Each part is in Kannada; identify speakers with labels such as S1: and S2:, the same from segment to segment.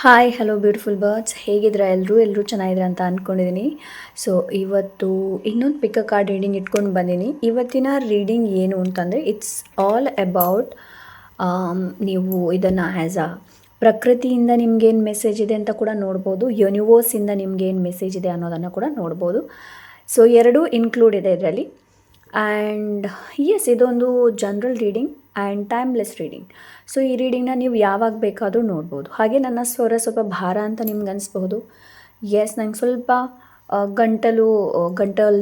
S1: ಹಾಯ್ ಹಲೋ ಬ್ಯೂಟಿಫುಲ್ ಬರ್ಡ್ಸ್, ಹೇಗಿದ್ರೆ ಎಲ್ಲರೂ ಚೆನ್ನಾಗಿದ್ರೆ ಅಂತ ಅಂದ್ಕೊಂಡಿದ್ದೀನಿ. ಸೊ ಇವತ್ತು ಇನ್ನೊಂದು ಪಿಕ್ ಕಾರ್ಡ್ ರೀಡಿಂಗ್ ಇಟ್ಕೊಂಡು ಬಂದೀನಿ. ಇವತ್ತಿನ ರೀಡಿಂಗ್ ಏನು ಅಂತಂದರೆ ಇಟ್ಸ್ ಆಲ್ ಅಬೌಟ್ ನೀವು ಇದನ್ನು ಆ್ಯಸ್ ಅ ಪ್ರಕೃತಿಯಿಂದ ನಿಮ್ಗೇನು ಮೆಸೇಜ್ ಇದೆ ಅಂತ ಕೂಡ ನೋಡ್ಬೋದು, ಯೂನಿವರ್ಸಿಂದ ನಿಮ್ಗೇನು ಮೆಸೇಜ್ ಇದೆ ಅನ್ನೋದನ್ನು ಕೂಡ ನೋಡ್ಬೋದು. ಸೊ ಎರಡೂ ಇನ್ಕ್ಲೂಡ್ ಇದೆ ಇದರಲ್ಲಿ. ಆ್ಯಂಡ್ ಎಸ್, ಇದೊಂದು general reading and timeless reading. So ಈ ರೀಡಿಂಗ್ನ ನೀವು ಯಾವಾಗ ಬೇಕಾದರೂ ನೋಡ್ಬೋದು. ಹಾಗೆ ನನ್ನ ಸ್ವರ ಸ್ವಲ್ಪ ಭಾರ ಅಂತ ನಿಮ್ಗೆ ಅನಿಸ್ಬಹುದು. ಎಸ್, ನಂಗೆ ಸ್ವಲ್ಪ ಗಂಟಲು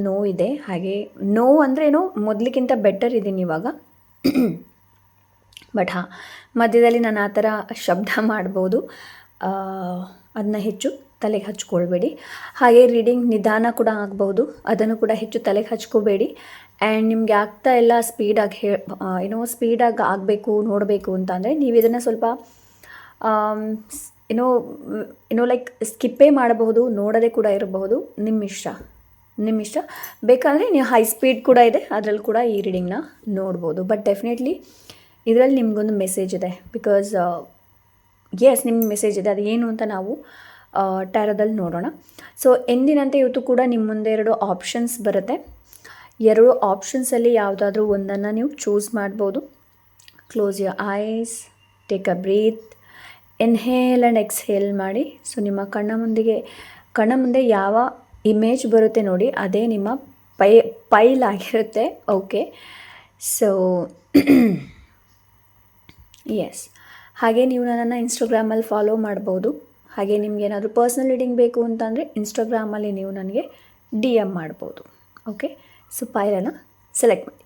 S1: ನೋವಿದೆ. ಹಾಗೆ ನೋವು ಅಂದರೆ ಏನೋ ಮೊದಲಿಗಿಂತ ಬೆಟರ್ ಇದ್ದೀನಿ ಇವಾಗ. ಬಟ್ ಹಾಂ, ಮಧ್ಯದಲ್ಲಿ ನಾನು ಆ ಥರ ಶಬ್ದ ಮಾಡ್ಬೋದು, ಅದನ್ನ ಹೆಚ್ಚು ತಲೆಗೆ ಹಚ್ಕೊಳ್ಬೇಡಿ. ಹಾಗೆ ರೀಡಿಂಗ್ ನಿಧಾನ ಕೂಡ ಆಗಬಹುದು, ಅದನ್ನು ಕೂಡ ಹೆಚ್ಚು ತಲೆಗೆ ಹಚ್ಕೋಬೇಡಿ. ಆ್ಯಂಡ್ ನಿಮಗೆ ಆಗ್ತಾ ಇಲ್ಲ ಸ್ಪೀಡಾಗಿ ಸ್ಪೀಡಾಗಿ ಆಗಬೇಕು ನೋಡಬೇಕು ಅಂತ ಅಂದರೆ ನೀವು ಇದನ್ನು ಸ್ವಲ್ಪ ಲೈಕ್ ಸ್ಕಿಪ್ಪೇ ಮಾಡಬಹುದು, ನೋಡೋದೇ ಕೂಡ ಇರಬಹುದು, ನಿಮ್ಮ ಇಷ್ಟ. ಬೇಕಾದರೆ ನೀವು ಹೈ ಸ್ಪೀಡ್ ಕೂಡ ಇದೆ, ಅದರಲ್ಲಿ ಕೂಡ ಈ ರೀಡಿಂಗ್ನ ನೋಡ್ಬೋದು. ಬಟ್ ಡೆಫಿನೆಟ್ಲಿ ಇದರಲ್ಲಿ ನಿಮಗೊಂದು ಮೆಸೇಜ್ ಇದೆ. ಬಿಕಾಸ್ ಎಸ್, ನಿಮ್ಗೆ ಮೆಸೇಜ್ ಇದೆ. ಅದು ಏನು ಅಂತ ನಾವು ಟ್ಯಾರೋದಲ್ಲಿ ನೋಡೋಣ. ಸೊ ಎಂದಿನಂತೆ ಇವತ್ತು ಕೂಡ ನಿಮ್ಮ ಮುಂದೆ 2 ಆಪ್ಷನ್ಸ್ ಬರುತ್ತೆ. 2 ಆಪ್ಷನ್ಸಲ್ಲಿ ಯಾವುದಾದ್ರೂ ಒಂದನ್ನು ನೀವು ಚೂಸ್ ಮಾಡ್ಬೋದು. Close your eyes, take a breath, inhale and exhale ಮಾಡಿ. ಸೊ ನಿಮ್ಮ ಕಣ್ಣ ಮುಂದೆ ಯಾವ ಇಮೇಜ್ ಬರುತ್ತೆ ನೋಡಿ, ಅದೇ ನಿಮ್ಮ ಪೈಲ್ ಆಗಿರುತ್ತೆ. ಓಕೆ, ಸೊ ಎಸ್, ಹಾಗೆ ನೀವು ನನ್ನನ್ನು ಇನ್ಸ್ಟಾಗ್ರಾಮಲ್ಲಿ ಫಾಲೋ ಮಾಡ್ಬೋದು. ಹಾಗೆ ನಿಮ್ಗೆ ಏನಾದರೂ ಪರ್ಸ್ನಲ್ ರೀಡಿಂಗ್ ಬೇಕು ಅಂತಂದರೆ ಇನ್ಸ್ಟಾಗ್ರಾಮಲ್ಲಿ ನೀವು ನನಗೆ DM ಮಾಡ್ಬೋದು. ಓಕೆ, ಸೊ ಪೈಲನ್ನು ಸೆಲೆಕ್ಟ್ ಮಾಡಿ.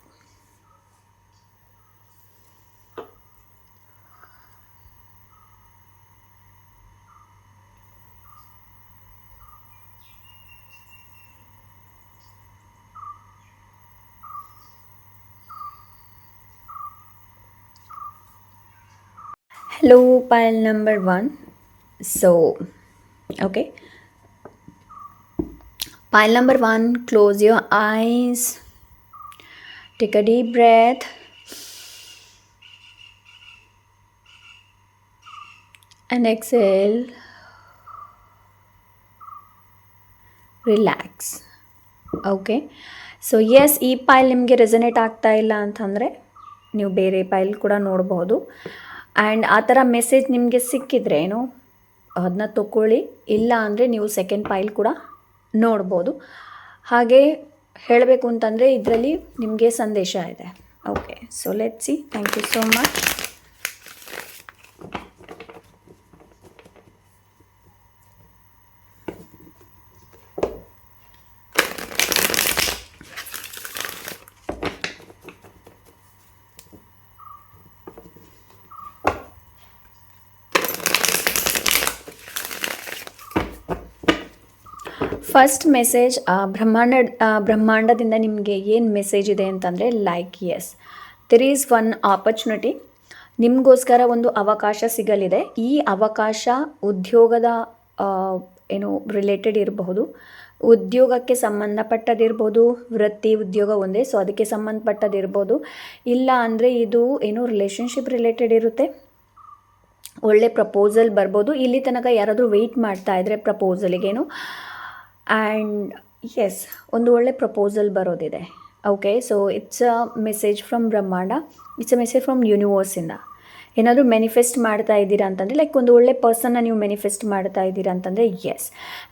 S1: Hello, pile number 1. So, okay. Pile number 1, close your eyes. Take a deep breath. And exhale. Relax. Okay, so yes, ಈ ಪೈಲ್ ನಿಮಗೆ ರೆಸನೇಟ್ ಆಗ್ತಾ ಇಲ್ಲ ಅಂತಂದರೆ ನೀವು ಬೇರೆ ಪೈಲ್ ಕೂಡ ನೋಡ್ಬೋದು. ಆ್ಯಂಡ್ ಆ ಥರ ಮೆಸೇಜ್ ನಿಮಗೆ ಸಿಕ್ಕಿದ್ರೆ ಅದನ್ನ ತೊಗೊಳ್ಳಿ. ಇಲ್ಲ ಅಂದರೆ ನೀವು ಸೆಕೆಂಡ್ ಪೈಲ್ ಕೂಡ ನೋಡ್ಬೋದು. ಹಾಗೆ ಹೇಳಬೇಕು ಅಂತಂದರೆ ಇದರಲ್ಲಿ ನಿಮಗೆ ಸಂದೇಶ ಇದೆ. Okay, so let's see. Thank you so much. First message ಬ್ರಹ್ಮಾಂಡದಿಂದ ನಿಮಗೆ ಏನು ಮೆಸೇಜ್ ಇದೆ ಅಂತಂದರೆ like yes, there is one opportunity. ನಿಮಗೋಸ್ಕರ ಒಂದು ಅವಕಾಶ ಸಿಗಲಿದೆ. ಈ ಅವಕಾಶ ಉದ್ಯೋಗದ ರಿಲೇಟೆಡ್ ಇರಬಹುದು, ಉದ್ಯೋಗಕ್ಕೆ ಸಂಬಂಧಪಟ್ಟದಿರ್ಬೋದು, ವೃತ್ತಿ ಉದ್ಯೋಗ ಒಂದೇ, ಸೊ ಅದಕ್ಕೆ ಸಂಬಂಧಪಟ್ಟದಿರ್ಬೋದು. ಇಲ್ಲ ಅಂದರೆ ಇದು ರಿಲೇಷನ್ಶಿಪ್ ರಿಲೇಟೆಡ್ ಇರುತ್ತೆ. ಒಳ್ಳೆ ಪ್ರಪೋಸಲ್ ಬರ್ಬೋದು. ಇಲ್ಲಿ ತನಕ ಯಾರಾದರೂ ವೆಯ್ಟ್ ಮಾಡ್ತಾ ಇದ್ದರೆ ಪ್ರಪೋಸಲಿಗೇನು, ಆ್ಯಂಡ್ ಎಸ್, ಒಂದು ಒಳ್ಳೆ ಪ್ರಪೋಸಲ್ ಬರೋದಿದೆ. Okay, so it's a message from ಬ್ರಹ್ಮಾಂಡ, ಇಟ್ಸ್ ಅ ಮೆಸೇಜ್ ಫ್ರಮ್ ಯೂನಿವರ್ಸಿಂದ. ಏನಾದರೂ ಮ್ಯಾನಿಫೆಸ್ಟ್ ಮಾಡ್ತಾ ಇದ್ದೀರಾ ಅಂತಂದರೆ, ಲೈಕ್ ಒಂದು ಒಳ್ಳೆ ಪರ್ಸನ್ನ ನೀವು ಮ್ಯಾನಿಫೆಸ್ಟ್ ಮಾಡ್ತಾ ಇದ್ದೀರಾ ಅಂತಂದರೆ ಎಸ್.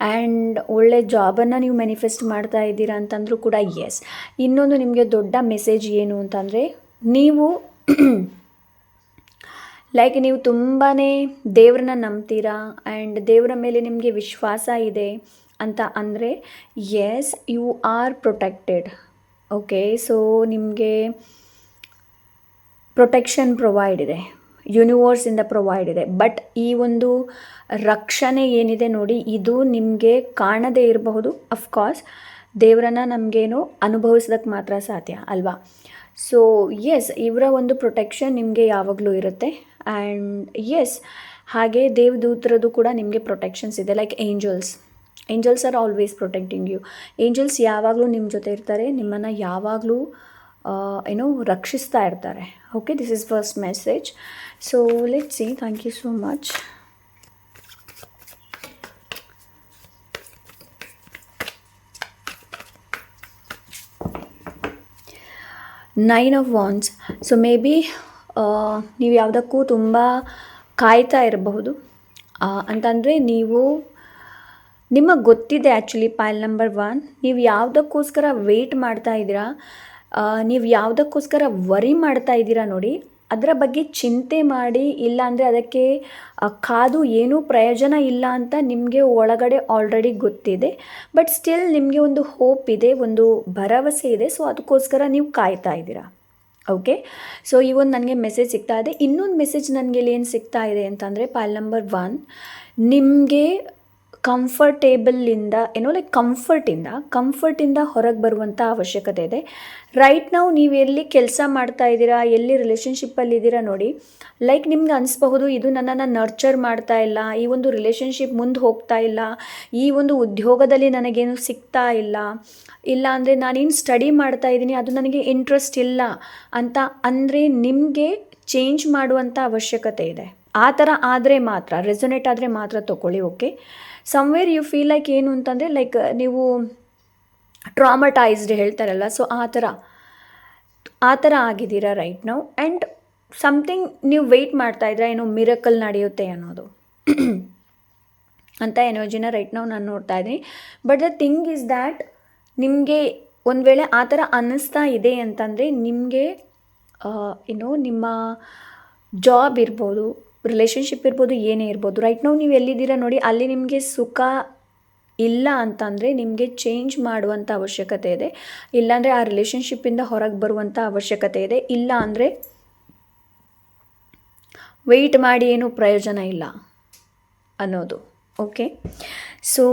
S1: ಆ್ಯಂಡ್ ಒಳ್ಳೆ ಜಾಬನ್ನು ನೀವು ಮ್ಯಾನಿಫೆಸ್ಟ್ ಮಾಡ್ತಾ ಇದ್ದೀರಾ ಅಂತಂದರೂ ಕೂಡ ಎಸ್. ಇನ್ನೊಂದು ನಿಮಗೆ ದೊಡ್ಡ ಮೆಸೇಜ್ ಏನು ಅಂತಂದರೆ, ನೀವು ಲೈಕ್ ನೀವು ತುಂಬಾ ದೇವ್ರನ್ನ ನಂಬ್ತೀರಾ ಆ್ಯಂಡ್ ದೇವರ ಮೇಲೆ ನಿಮಗೆ ವಿಶ್ವಾಸ ಇದೆ ಅಂತ ಅಂದರೆ yes, you are protected. Okay, so ನಿಮಗೆ ಪ್ರೊಟೆಕ್ಷನ್ ಪ್ರೊವೈಡ್ ಇದೆ, ಯೂನಿವರ್ಸಿಂದ ಪ್ರೊವೈಡ್ ಇದೆ. ಬಟ್ ಈ ಒಂದು ರಕ್ಷಣೆ ಏನಿದೆ ನೋಡಿ, ಇದು ನಿಮಗೆ ಕಾಣದೇ ಇರಬಹುದು. ಅಫ್ಕೋರ್ಸ್ ದೇವರನ್ನು ನಮಗೇನು ಅನುಭವಿಸೋದಕ್ಕೆ ಮಾತ್ರ ಸಾಧ್ಯ ಅಲ್ವಾ. ಸೊ ಎಸ್, ಇವರ ಒಂದು ಪ್ರೊಟೆಕ್ಷನ್ ನಿಮಗೆ ಯಾವಾಗಲೂ ಇರುತ್ತೆ. ಆ್ಯಂಡ್ ಎಸ್, ಹಾಗೆ ದೇವದೂತರದ್ದು ಕೂಡ ನಿಮಗೆ ಪ್ರೊಟೆಕ್ಷನ್ಸ್ ಇದೆ. Like angels are always protecting you. Angels ಯಾವಾಗಲೂ ನಿಮ್ಮ ಜೊತೆ ಇರ್ತಾರೆ, ನಿಮ್ಮನ್ನು ಯಾವಾಗಲೂ ರಕ್ಷಿಸ್ತಾ ಇರ್ತಾರೆ. Okay, this is first message. So let's see. Thank you so much. Nine of wands. So maybe ನೀವು ಯಾವುದಕ್ಕೂ ತುಂಬ ಕಾಯ್ತಾ ಇರಬಹುದು. ಅಂತಂದರೆ ನಿಮಗೆ ಗೊತ್ತಿದೆ ಆ್ಯಕ್ಚುಲಿ ಪೈಲ್ ನಂಬರ್ 1 ನೀವು ಯಾವುದಕ್ಕೋಸ್ಕರ ವೆಯ್ಟ್ ಮಾಡ್ತಾ ಇದ್ದೀರಾ, ನೀವು ಯಾವುದಕ್ಕೋಸ್ಕರ ವರಿ ಮಾಡ್ತಾ ಇದ್ದೀರಾ ನೋಡಿ, ಅದರ ಬಗ್ಗೆ ಚಿಂತೆ ಮಾಡಿ ಇಲ್ಲಾಂದರೆ ಅದಕ್ಕೆ ಕಾದು ಏನೂ ಪ್ರಯೋಜನ ಇಲ್ಲ ಅಂತ ನಿಮಗೆ ಒಳಗಡೆ ಆಲ್ರೆಡಿ ಗೊತ್ತಿದೆ. ಬಟ್ ಸ್ಟಿಲ್ ನಿಮಗೆ ಒಂದು ಹೋಪ್ ಇದೆ, ಒಂದು ಭರವಸೆ ಇದೆ. ಸೊ ಅದಕ್ಕೋಸ್ಕರ ನೀವು ಕಾಯ್ತಾ ಇದ್ದೀರಾ. ಓಕೆ, ಸೊ ಈ ಒಂದು ನನಗೆ ಮೆಸೇಜ್ ಸಿಗ್ತಾ ಇದೆ. ಇನ್ನೊಂದು ಮೆಸೇಜ್ ನನಗೆ ಇಲ್ಲಿ ಏನು ಸಿಗ್ತಾ ಇದೆ ಅಂತಂದರೆ ಪೈಲ್ ನಂಬರ್ 1 ನಿಮಗೆ ಕಂಫರ್ಟೇಬಲಿಂದ ಲೈಕ್ ಕಂಫರ್ಟಿಂದ ಹೊರಗೆ ಬರುವಂಥ ಅವಶ್ಯಕತೆ ಇದೆ. ರೈಟ್ ನಾವು ನೀವು ಎಲ್ಲಿ ಕೆಲಸ ಮಾಡ್ತಾ ಇದ್ದೀರಾ, ಎಲ್ಲಿ ರಿಲೇಷನ್ಶಿಪ್ಪಲ್ಲಿದ್ದೀರಾ ನೋಡಿ, ಲೈಕ್ ನಿಮ್ಗೆ ಅನಿಸ್ಬಹುದು ಇದು ನನ್ನನ್ನು ನರ್ಚರ್ ಮಾಡ್ತಾ ಇಲ್ಲ, ಈ ಒಂದು ರಿಲೇಷನ್ಶಿಪ್ ಮುಂದೆ ಹೋಗ್ತಾ ಇಲ್ಲ, ಈ ಒಂದು ಉದ್ಯೋಗದಲ್ಲಿ ನನಗೇನು ಸಿಗ್ತಾ ಇಲ್ಲ ಅಂದರೆ ನಾನೇನು ಸ್ಟಡಿ ಮಾಡ್ತಾ ಇದ್ದೀನಿ ಅದು ನನಗೆ ಇಂಟ್ರೆಸ್ಟ್ ಇಲ್ಲ ಅಂತ ಅಂದರೆ ನಿಮಗೆ ಚೇಂಜ್ ಮಾಡುವಂಥ ಅವಶ್ಯಕತೆ ಇದೆ. ಆ ಥರ ಆದರೆ ಮಾತ್ರ, ರೆಸೊನೇಟ್ ಆದರೆ ಮಾತ್ರ ತೊಗೊಳ್ಳಿ. Okay, somewhere you feel like ಏನು ಅಂತಂದರೆ ಲೈಕ್ ನೀವು ಟ್ರಾಮಟೈಸ್ಡ್ ಹೇಳ್ತಾರಲ್ಲ, ಸೊ ಆ ಥರ ಆಗಿದ್ದೀರಾ ರೈಟ್ ನಾವು. ಆ್ಯಂಡ್ ಸಮಥಿಂಗ್ ನೀವು ವೆಯ್ಟ್ ಮಾಡ್ತಾಯಿದ್ರೆ ಏನೋ ಮಿರಕಲ್ ನಡೆಯುತ್ತೆ ಅನ್ನೋದು ಅಂತ ಎನರ್ಜಿನ ರೈಟ್ ನಾವು ನಾನು ನೋಡ್ತಾ ಇದ್ದೀನಿ. But the thing is that ನಿಮಗೆ ಒಂದು ವೇಳೆ ಆ ಥರ ಅನ್ನಿಸ್ತಾ ಇದೆ ಅಂತಂದರೆ ನಿಮಗೆ ನಿಮ್ಮ ಜಾಬ್ ಇರ್ಬೋದು, ರಿಲೇಷನ್ಶಿಪ್ ಇರ್ಬೋದು, ಏನೇ ಇರ್ಬೋದು, ರೈಟ್ ನಾವು ನೀವು ಎಲ್ಲಿದ್ದೀರಾ ನೋಡಿ ಅಲ್ಲಿ ನಿಮಗೆ ಸುಖ ಇಲ್ಲ ಅಂತಂದರೆ ನಿಮಗೆ ಚೇಂಜ್ ಮಾಡುವಂಥ ಅವಶ್ಯಕತೆ ಇದೆ. ಇಲ್ಲಾಂದರೆ ಆ ರಿಲೇಷನ್ಶಿಪ್ಪಿಂದ ಹೊರಗೆ ಬರುವಂಥ ಅವಶ್ಯಕತೆ ಇದೆ. ಇಲ್ಲ ಅಂದರೆ ವೆಯ್ಟ್ ಮಾಡಿ ಏನೂ ಪ್ರಯೋಜನ ಇಲ್ಲ ಅನ್ನೋದು. Okay, so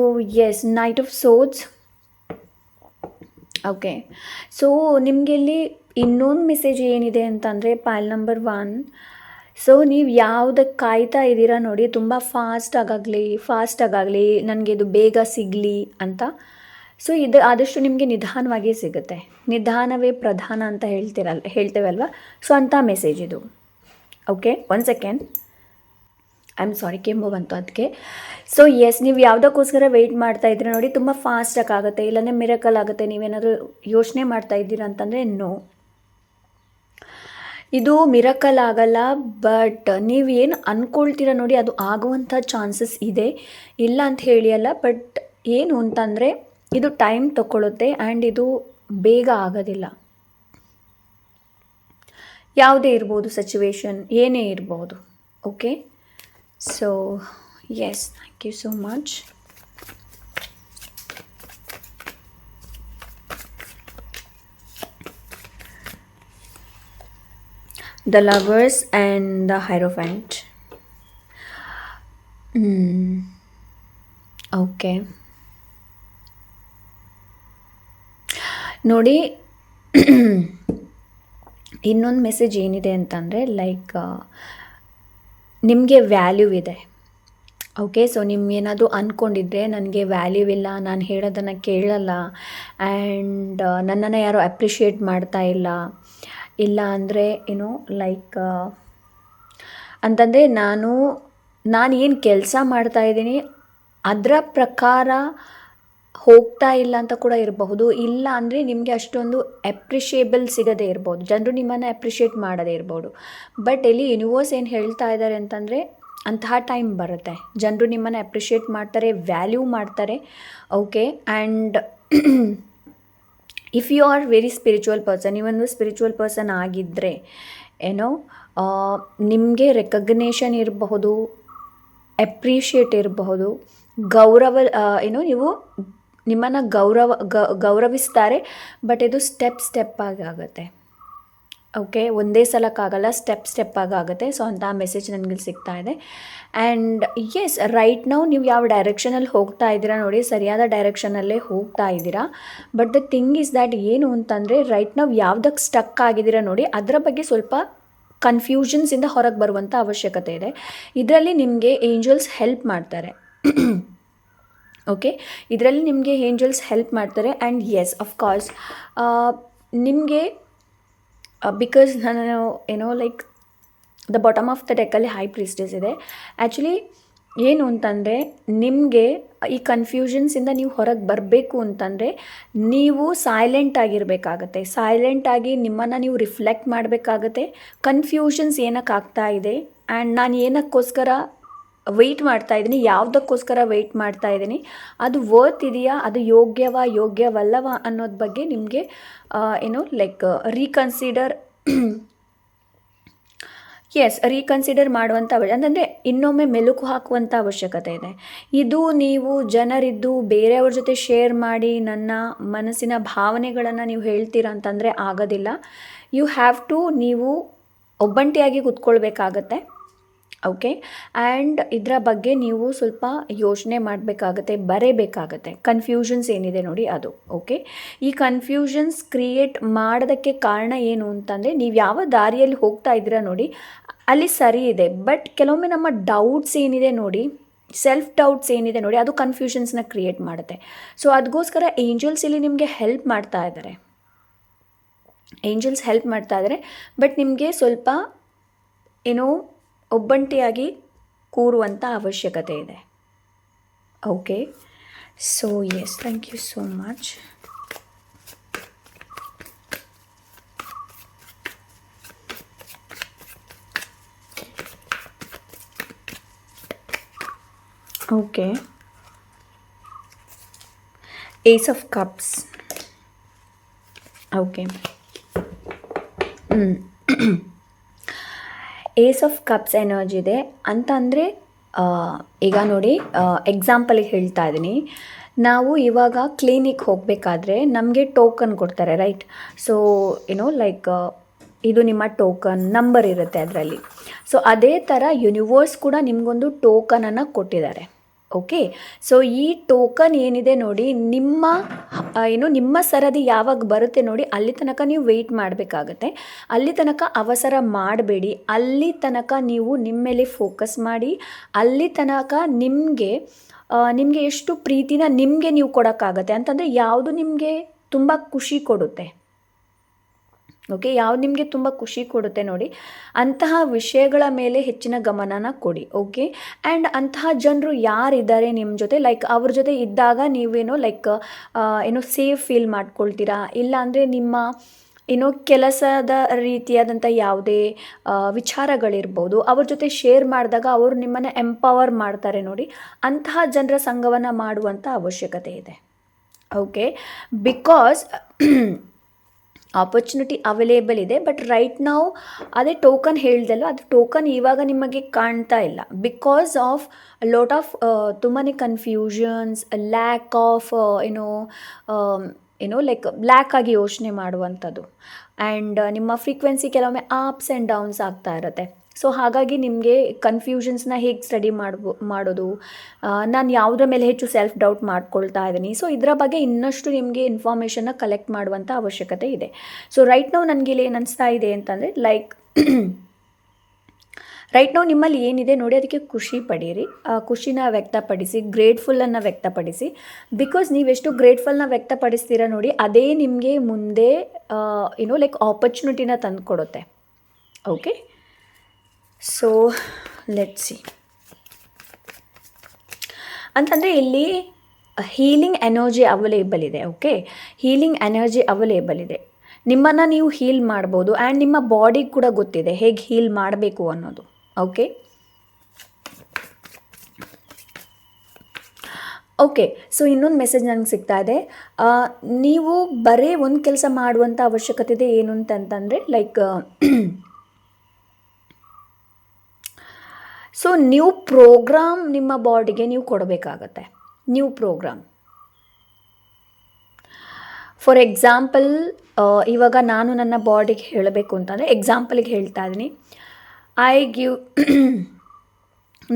S1: yes, knight of swords. Okay, so ನಿಮಗೆ ಇಲ್ಲಿ ಇನ್ನೊಂದು ಮೆಸೇಜ್ ಏನಿದೆ ಅಂತಂದರೆ ಪೈಲ್ ನಂಬರ್ 1 ಸೊ ನೀವು ಯಾವುದಕ್ಕೆ ಕಾಯ್ತಾ ಇದ್ದೀರಾ ನೋಡಿ, ತುಂಬ ಫಾಸ್ಟಾಗಲಿ ನನಗೆ ಇದು ಬೇಗ ಸಿಗಲಿ ಅಂತ. ಸೊ ಇದು ಆದಷ್ಟು ನಿಮಗೆ ನಿಧಾನವಾಗಿ ಸಿಗುತ್ತೆ. ನಿಧಾನವೇ ಪ್ರಧಾನ ಅಂತ ಹೇಳ್ತೇವಲ್ವ, ಸೊ ಅಂಥ ಮೆಸೇಜ್ ಇದು. Okay, 1 second, I am sorry, ಕೆಮ್ಮು ಬಂತು ಅದಕ್ಕೆ. ಸೊ ಎಸ್, ನೀವು ಯಾವುದಕ್ಕೋಸ್ಕರ ವೆಯ್ಟ್ ಮಾಡ್ತಾ ಇದ್ದೀರಾ ನೋಡಿ, ತುಂಬ ಫಾಸ್ಟಾಗಿ ಆಗುತ್ತೆ, ಇಲ್ಲಾಂದರೆ ಮಿರಕಲ್ ಆಗುತ್ತೆ. ನೀವೇನಾದರೂ ಯೋಚನೆ ಮಾಡ್ತಾ ಇದ್ದೀರಾ ಅಂತಂದರೆ ನೋ, ಇದು ಮಿರಕಲ್ ಆಗಲ್ಲ. ಬಟ್ ನೀವು ಏನು ಅಂದ್ಕೊಳ್ತೀರ ನೋಡಿ ಅದು ಆಗುವಂಥ ಚಾನ್ಸಸ್ ಇದೆ, ಇಲ್ಲ ಅಂತ ಹೇಳಿ ಅಲ್ಲ. ಬಟ್ ಏನು ಅಂತಂದರೆ ಇದು ಟೈಮ್ ತಗೊಳ್ಳುತ್ತೆ ಆ್ಯಂಡ್ ಇದು ಬೇಗ ಆಗೋದಿಲ್ಲ. ಯಾವುದೇ ಇರ್ಬೋದು ಸಿಚುವೇಶನ್, ಏನೇ ಇರ್ಬೋದು. Okay, so yes, thank you so much. The Lovers and the Hierophant. Okay, ನೋಡಿ ಇನ್ನೊಂದು ಮೆಸೇಜ್ ಏನಿದೆ ಅಂತಂದರೆ ಲೈಕ್ ನಿಮಗೆ ವ್ಯಾಲ್ಯೂ ಇದೆ. ಓಕೆ, ಸೊ ನಿಮ್ಗೇನಾದರೂ ಅಂದ್ಕೊಂಡಿದ್ರೆ ನನಗೆ ವ್ಯಾಲ್ಯೂ ಇಲ್ಲ, ನಾನು ಹೇಳೋದನ್ನು ಕೇಳಲ್ಲ, ಆ್ಯಂಡ್ ನನ್ನನ್ನು ಯಾರೂ ಅಪ್ರಿಷಿಯೇಟ್ ಮಾಡ್ತಾ ಇಲ್ಲ ಅಂದರೆ ಲೈಕ್ ಅಂತಂದರೆ ನಾನು ಏನು ಕೆಲಸ ಮಾಡ್ತಾಯಿದ್ದೀನಿ ಅದರ ಪ್ರಕಾರ ಹೋಗ್ತಾ ಇಲ್ಲ ಅಂತ ಕೂಡ ಇರಬಹುದು. ಇಲ್ಲ ಅಂದರೆ ನಿಮಗೆ ಅಷ್ಟೊಂದು ಅಪ್ರಿಷಿಯೇಬಲ್ ಸಿಗದೇ ಇರ್ಬೋದು, ಜನರು ನಿಮ್ಮನ್ನು ಅಪ್ರಿಷಿಯೇಟ್ ಮಾಡದೇ ಇರ್ಬೋದು. ಬಟ್ ಇಲ್ಲಿ ಯೂನಿವರ್ಸ್ ಏನು ಹೇಳ್ತಾ ಇದ್ದಾರೆ ಅಂತಂದರೆ ಅಂತಹ ಟೈಮ್ ಬರುತ್ತೆ, ಜನರು ನಿಮ್ಮನ್ನು ಅಪ್ರಿಷಿಯೇಟ್ ಮಾಡ್ತಾರೆ, ವ್ಯಾಲ್ಯೂ ಮಾಡ್ತಾರೆ. Okay, and if you are very spiritual person, ನೀವೊಂದು ಸ್ಪಿರಿಚುವಲ್ ಪರ್ಸನ್ ಆಗಿದ್ದರೆ ನಿಮಗೆ ರೆಕಗ್ನೇಷನ್ ಇರಬಹುದು, ಅಪ್ರಿಷಿಯೇಟ್ ಇರಬಹುದು, ಗೌರವ ನೀವು ನಿಮ್ಮನ್ನು ಗೌರವಿಸ್ತಾರೆ. ಬಟ್ ಇದು ಸ್ಟೆಪ್ ಆಗುತ್ತೆ. ಓಕೆ, ಒಂದೇ ಸಲಕ್ಕಾಗಲ್ಲ, ಸ್ಟೆಪ್ ಆಗುತ್ತೆ. ಸೊ ಅಂಥ ಮೆಸೇಜ್ ನನಗೆ ಸಿಗ್ತಾ ಇದೆ. ಆ್ಯಂಡ್ ಎಸ್, ರೈಟ್ ನಾವು ನೀವು ಯಾವ ಡೈರೆಕ್ಷನಲ್ಲಿ ಹೋಗ್ತಾ ಇದ್ದೀರಾ ನೋಡಿ, ಸರಿಯಾದ ಡೈರೆಕ್ಷನಲ್ಲೇ ಹೋಗ್ತಾ ಇದ್ದೀರಾ. But the thing is that ಏನು ಅಂತಂದರೆ ರೈಟ್ ನಾವು ಯಾವುದಕ್ಕೆ ಸ್ಟಕ್ ಆಗಿದ್ದೀರಾ ನೋಡಿ ಅದರ ಬಗ್ಗೆ ಸ್ವಲ್ಪ ಕನ್ಫ್ಯೂಷನ್ಸಿಂದ ಹೊರಗೆ ಬರುವಂಥ ಅವಶ್ಯಕತೆ ಇದೆ. ಇದರಲ್ಲಿ ನಿಮಗೆ ಏಂಜಲ್ಸ್ ಹೆಲ್ಪ್ ಮಾಡ್ತಾರೆ. ಓಕೆ, ಇದರಲ್ಲಿ ನಿಮಗೆ ಏಂಜಲ್ಸ್ ಹೆಲ್ಪ್ ಮಾಡ್ತಾರೆ. ಆ್ಯಂಡ್ ಎಸ್, ಅಫ್ಕೋರ್ಸ್ ನಿಮಗೆ ಬಿಕಾಸ್ ನಾನು like the bottom of the ಡೆಕ್ಕಲ್ಲಿ ಹೈ ಪ್ರೀಸ್ಟೆಸ್ ಇದೆ. ಆ್ಯಕ್ಚುಲಿ ಏನು ಅಂತಂದರೆ ನಿಮಗೆ ಈ ಕನ್ಫ್ಯೂಷನ್ಸಿಂದ ನೀವು ಹೊರಗೆ ಬರಬೇಕು ಅಂತಂದರೆ ನೀವು ಸೈಲೆಂಟ್ ಆಗಿರಬೇಕಾಗತ್ತೆ. ಸೈಲೆಂಟಾಗಿ ನಿಮ್ಮನ್ನು ನೀವು ರಿಫ್ಲೆಕ್ಟ್ ಮಾಡಬೇಕಾಗತ್ತೆ. ಕನ್ಫ್ಯೂಷನ್ಸ್ ಏನಕ್ಕೆ ಆಗ್ತಾ ಇದೆ ಆ್ಯಂಡ್ ನಾನು ಏನಕ್ಕೋಸ್ಕರ ವೆಯ್ಟ್ ಮಾಡ್ತಾ ಇದ್ದೀನಿ, ಯಾವುದಕ್ಕೋಸ್ಕರ ವೆಯ್ಟ್ ಮಾಡ್ತಾ ಇದ್ದೀನಿ, ಅದು ವರ್ತ್ ಇದೆಯಾ, ಅದು ಯೋಗ್ಯವಲ್ಲವಾ ಅನ್ನೋದ್ರ ಬಗ್ಗೆ ನಿಮಗೆ ಲೈಕ್ ರೀಕನ್ಸಿಡರ್ ಮಾಡುವಂಥ ಅಂತಂದರೆ ಇನ್ನೊಮ್ಮೆ ಮೆಲುಕು ಹಾಕುವಂಥ ಅವಶ್ಯಕತೆ ಇದೆ. ಇದು ನೀವು ಜನರಿದ್ದು ಬೇರೆಯವ್ರ ಜೊತೆ ಶೇರ್ ಮಾಡಿ ನನ್ನ ಮನಸ್ಸಿನ ಭಾವನೆಗಳನ್ನು ನೀವು ಹೇಳ್ತೀರಾ ಅಂತಂದರೆ ಆಗೋದಿಲ್ಲ. ಯು ಹ್ಯಾವ್ ಟು ನೀವು ಒಬ್ಬಂಟಿಯಾಗಿ ಕೂತ್ಕೊಳ್ಬೇಕಾಗತ್ತೆ. ಓಕೆ, ಆ್ಯಂಡ್ ಇದರ ಬಗ್ಗೆ ನೀವು ಸ್ವಲ್ಪ ಯೋಚನೆ ಮಾಡಬೇಕಾಗತ್ತೆ, ಬರೀಬೇಕಾಗತ್ತೆ. ಕನ್ಫ್ಯೂಷನ್ಸ್ ಏನಿದೆ ನೋಡಿ ಅದು. ಓಕೆ, ಈ ಕನ್ಫ್ಯೂಷನ್ಸ್ ಕ್ರಿಯೇಟ್ ಮಾಡೋದಕ್ಕೆ ಕಾರಣ ಏನು ಅಂತಂದರೆ ನೀವು ಯಾವ ದಾರಿಯಲ್ಲಿ ಹೋಗ್ತಾ ಇದ್ದೀರಾ ನೋಡಿ ಅಲ್ಲಿ ಸರಿ ಇದೆ, ಬಟ್ ಕೆಲವೊಮ್ಮೆ ನಮ್ಮ ಡೌಟ್ಸ್ ಏನಿದೆ ನೋಡಿ, ಸೆಲ್ಫ್ ಡೌಟ್ಸ್ ಏನಿದೆ ನೋಡಿ, ಅದು ಕನ್ಫ್ಯೂಷನ್ಸ್ನ ಕ್ರಿಯೇಟ್ ಮಾಡುತ್ತೆ. ಸೊ ಅದಕ್ಕೋಸ್ಕರ ಏಂಜಲ್ಸ್ ಇಲ್ಲಿ ನಿಮಗೆ ಹೆಲ್ಪ್ ಮಾಡ್ತಾ ಇದ್ದಾರೆ. ಬಟ್ ನಿಮಗೆ ಸ್ವಲ್ಪ ಒಬ್ಬಂಟಿಯಾಗಿ ಕೂರುವಂಥ ಅವಶ್ಯಕತೆ ಇದೆ. Okay, so yes, thank you so much. Okay, ace of cups. Okay, ace of cups energy ಇದೆ ಅಂತ ಅಂದರೆ ಈಗ ನೋಡಿ, ಎಕ್ಸಾಂಪಲಿಗೆ ಹೇಳ್ತಾ ಇದ್ದೀನಿ. ನಾವು ಇವಾಗ ಕ್ಲಿನಿಕ್ ಹೋಗಬೇಕಾದ್ರೆ ನಮಗೆ ಟೋಕನ್ ಕೊಡ್ತಾರೆ, ರೈಟ್? ಸೊ ಲೈಕ್ ಇದು ನಿಮ್ಮ ಟೋಕನ್ ನಂಬರ್ ಇರುತ್ತೆ ಅದರಲ್ಲಿ. ಸೊ ಅದೇ ಥರ ಯೂನಿವರ್ಸ್ ಕೂಡ ನಿಮಗೊಂದು ಟೋಕನನ್ನು ಕೊಟ್ಟಿದ್ದಾರೆ. ಓಕೆ, ಸೊ ಈ ಟೋಕನ್ ಏನಿದೆ ನೋಡಿ, ನಿಮ್ಮ ಸರದಿ ಯಾವಾಗ ಬರುತ್ತೆ ನೋಡಿ ಅಲ್ಲಿ ತನಕ ನೀವು ವೆಯ್ಟ್ ಮಾಡಬೇಕಾಗತ್ತೆ. ಅಲ್ಲಿ ತನಕ ಅವಸರ ಮಾಡಬೇಡಿ. ಅಲ್ಲಿ ತನಕ ನೀವು ನಿಮ್ಮ ಮೇಲೆ ಫೋಕಸ್ ಮಾಡಿ. ಅಲ್ಲಿ ತನಕ ನಿಮಗೆ ಎಷ್ಟು ಪ್ರೀತಿನ ನಿಮಗೆ ನೀವು ಕೊಡೋಕ್ಕಾಗತ್ತೆ ಅಂತಂದರೆ ಯಾವುದು ನಿಮಗೆ ತುಂಬ ಖುಷಿ ಕೊಡುತ್ತೆ. ಓಕೆ, ಯಾವ್ದು ನಿಮಗೆ ತುಂಬ ಖುಷಿ ಕೊಡುತ್ತೆ ನೋಡಿ ಅಂತಹ ವಿಷಯಗಳ ಮೇಲೆ ಹೆಚ್ಚಿನ ಗಮನನ ಕೊಡಿ. ಓಕೆ, ಆ್ಯಂಡ್ ಅಂತಹ ಜನರು ಯಾರಿದ್ದಾರೆ ನಿಮ್ಮ ಜೊತೆ, ಲೈಕ್ ಅವ್ರ ಜೊತೆ ಇದ್ದಾಗ ನೀವೇನೋ ಲೈಕ್ ಸೇಫ್ ಫೀಲ್ ಮಾಡ್ಕೊಳ್ತೀರಾ, ಇಲ್ಲಾಂದರೆ ನಿಮ್ಮ ಕೆಲಸದ ರೀತಿಯಾದಂಥ ಯಾವುದೇ ವಿಚಾರಗಳಿರ್ಬೋದು ಅವ್ರ ಜೊತೆ ಶೇರ್ ಮಾಡಿದಾಗ ಅವರು ನಿಮ್ಮನ್ನು ಎಂಪವರ್ ಮಾಡ್ತಾರೆ ನೋಡಿ, ಅಂತಹ ಜನರ ಸಂಘವನ್ನು ಮಾಡುವಂಥ ಅವಶ್ಯಕತೆ ಇದೆ. ಓಕೆ, ಬಿಕಾಸ್ ಆಪರ್ಚುನಿಟಿ ಅವೈಲೇಬಲ್ ಇದೆ, ಬಟ್ ರೈಟ್ ನಾವು ಅದೇ ಟೋಕನ್ ಹೇಳ್ದಲ್ಲ, ಅದು ಟೋಕನ್ ಇವಾಗ ನಿಮಗೆ ಕಾಣ್ತಾ ಇಲ್ಲ. ಬಿಕಾಸ್ ಆಫ್ ಲಾಟ್ ಆಫ್ ತುಂಬಾ confusions, lack of like black ಆಗಿ ಯೋಚನೆ ಮಾಡುವಂಥದ್ದು, ಆ್ಯಂಡ್ ನಿಮ್ಮ ಫ್ರೀಕ್ವೆನ್ಸಿ ಕೆಲವೊಮ್ಮೆ ಅಪ್ಸ್ ಆ್ಯಂಡ್ ಡೌನ್ಸ್ ಆಗ್ತಾ ಇರುತ್ತೆ. ಸೊ ಹಾಗಾಗಿ ನಿಮಗೆ ಕನ್ಫ್ಯೂಷನ್ಸ್ನ ಹೇಗೆ ಸ್ಟಡಿ ಮಾಡೋದು, ನಾನು ಯಾವುದ್ರ ಮೇಲೆ ಹೆಚ್ಚು ಸೆಲ್ಫ್ ಡೌಟ್ ಮಾಡ್ಕೊಳ್ತಾ ಇದ್ದೀನಿ. ಸೊ ಇದರ ಬಗ್ಗೆ ಇನ್ನಷ್ಟು ನಿಮಗೆ ಇನ್ಫಾರ್ಮೇಷನ್ನ ಕಲೆಕ್ಟ್ ಮಾಡುವಂಥ ಅವಶ್ಯಕತೆ ಇದೆ. ಸೊ ರೈಟ್ ನಾವು ನನಗೆ ಇಲ್ಲಿ ಏನು ಅನಿಸ್ತಾ ಇದೆ ಅಂತಂದರೆ ಲೈಕ್ ರೈಟ್ ನಾವು ನಿಮ್ಮಲ್ಲಿ ಏನಿದೆ ನೋಡಿ ಅದಕ್ಕೆ ಖುಷಿ ಪಡೀರಿ, ಖುಷಿನ ವ್ಯಕ್ತಪಡಿಸಿ, ಗ್ರೇಟ್ಫುಲ್ಲನ್ನು ವ್ಯಕ್ತಪಡಿಸಿ. ಬಿಕಾಸ್ ನೀವೆಷ್ಟು ಗ್ರೇಟ್ಫುಲ್ನ ವ್ಯಕ್ತಪಡಿಸ್ತೀರಾ ನೋಡಿ ಅದೇ ನಿಮಗೆ ಮುಂದೆ ಲೈಕ್ ಆಪರ್ಚುನಿಟಿನ ತಂದು ಕೊಡುತ್ತೆ. Okay, so let's C. ಅಂತಂದರೆ ಇಲ್ಲಿ ಹೀಲಿಂಗ್ ಎನರ್ಜಿ ಅವೈಲೇಬಲ್ ಇದೆ. ಓಕೆ, ಹೀಲಿಂಗ್ ಎನರ್ಜಿ ಅವೈಲೇಬಲ್ ಇದೆ. ನಿಮ್ಮನ್ನು ನೀವು ಹೀಲ್ ಮಾಡ್ಬೋದು, ಆ್ಯಂಡ್ ನಿಮ್ಮ ಬಾಡಿಗೆ ಕೂಡ ಗೊತ್ತಿದೆ ಹೇಗೆ ಹೀಲ್ ಮಾಡಬೇಕು ಅನ್ನೋದು. ಓಕೆ, ಓಕೆ, ಸೊ ಇನ್ನೊಂದು ಮೆಸೇಜ್ ನನಗೆ ಸಿಗ್ತಾ ಇದೆ. ನೀವು ಬರೀ ಒಂದು ಕೆಲಸ ಮಾಡುವಂಥ ಅವಶ್ಯಕತೆ ಇದೆ. ಏನು ಅಂತಂತಂದರೆ ಲೈಕ್ ಸೊ ನ್ಯೂ ಪ್ರೋಗ್ರಾಮ್ ನಿಮ್ಮ ಬಾಡಿಗೆ ನೀವು ಕೊಡಬೇಕಾಗತ್ತೆ. ನ್ಯೂ ಪ್ರೋಗ್ರಾಮ್ ಫಾರ್ ಎಕ್ಸಾಂಪಲ್, ಇವಾಗ ನಾನು ನನ್ನ ಬಾಡಿಗೆ ಹೇಳಬೇಕು ಅಂತಂದರೆ ಎಕ್ಸಾಂಪಲಿಗೆ ಹೇಳ್ತಾ ಇದ್ದೀನಿ.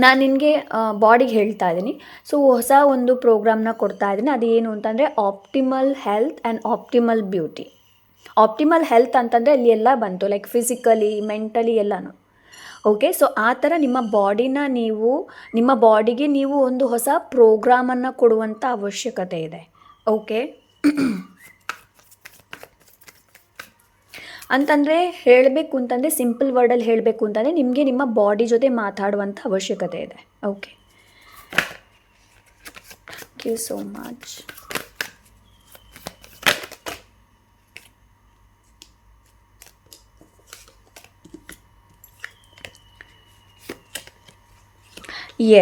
S1: ನಾನು ನಿನಗೆ ಬಾಡಿಗೆ ಹೇಳ್ತಾ ಇದ್ದೀನಿ. ಸೊ ಹೊಸ ಒಂದು ಪ್ರೋಗ್ರಾಮ್ನ ಕೊಡ್ತಾ ಇದ್ದೀನಿ. ಅದು ಏನು ಅಂತಂದರೆ optimal health and optimal beauty. Optimal health ಅಂತಂದರೆ ಅಲ್ಲಿ ಎಲ್ಲ ಬಂತು, ಲೈಕ್ ಫಿಸಿಕಲಿ, ಮೆಂಟಲಿ ಎಲ್ಲನೂ. ಓಕೆ, ಸೊ ಆ ಥರ ನಿಮ್ಮ ಬಾಡಿಗೆ ನೀವು ಒಂದು ಹೊಸ ಪ್ರೋಗ್ರಾಮನ್ನು ಕೊಡುವಂಥ ಅವಶ್ಯಕತೆ ಇದೆ. ಓಕೆ, ಅಂತಂದರೆ ಹೇಳಬೇಕು ಅಂತಂದರೆ ಸಿಂಪಲ್ ವರ್ಡಲ್ಲಿ ಹೇಳಬೇಕು ಅಂತಂದರೆ ನಿಮಗೆ ನಿಮ್ಮ ಬಾಡಿ ಜೊತೆ ಮಾತಾಡುವಂಥ ಅವಶ್ಯಕತೆ ಇದೆ. Okay, you so much.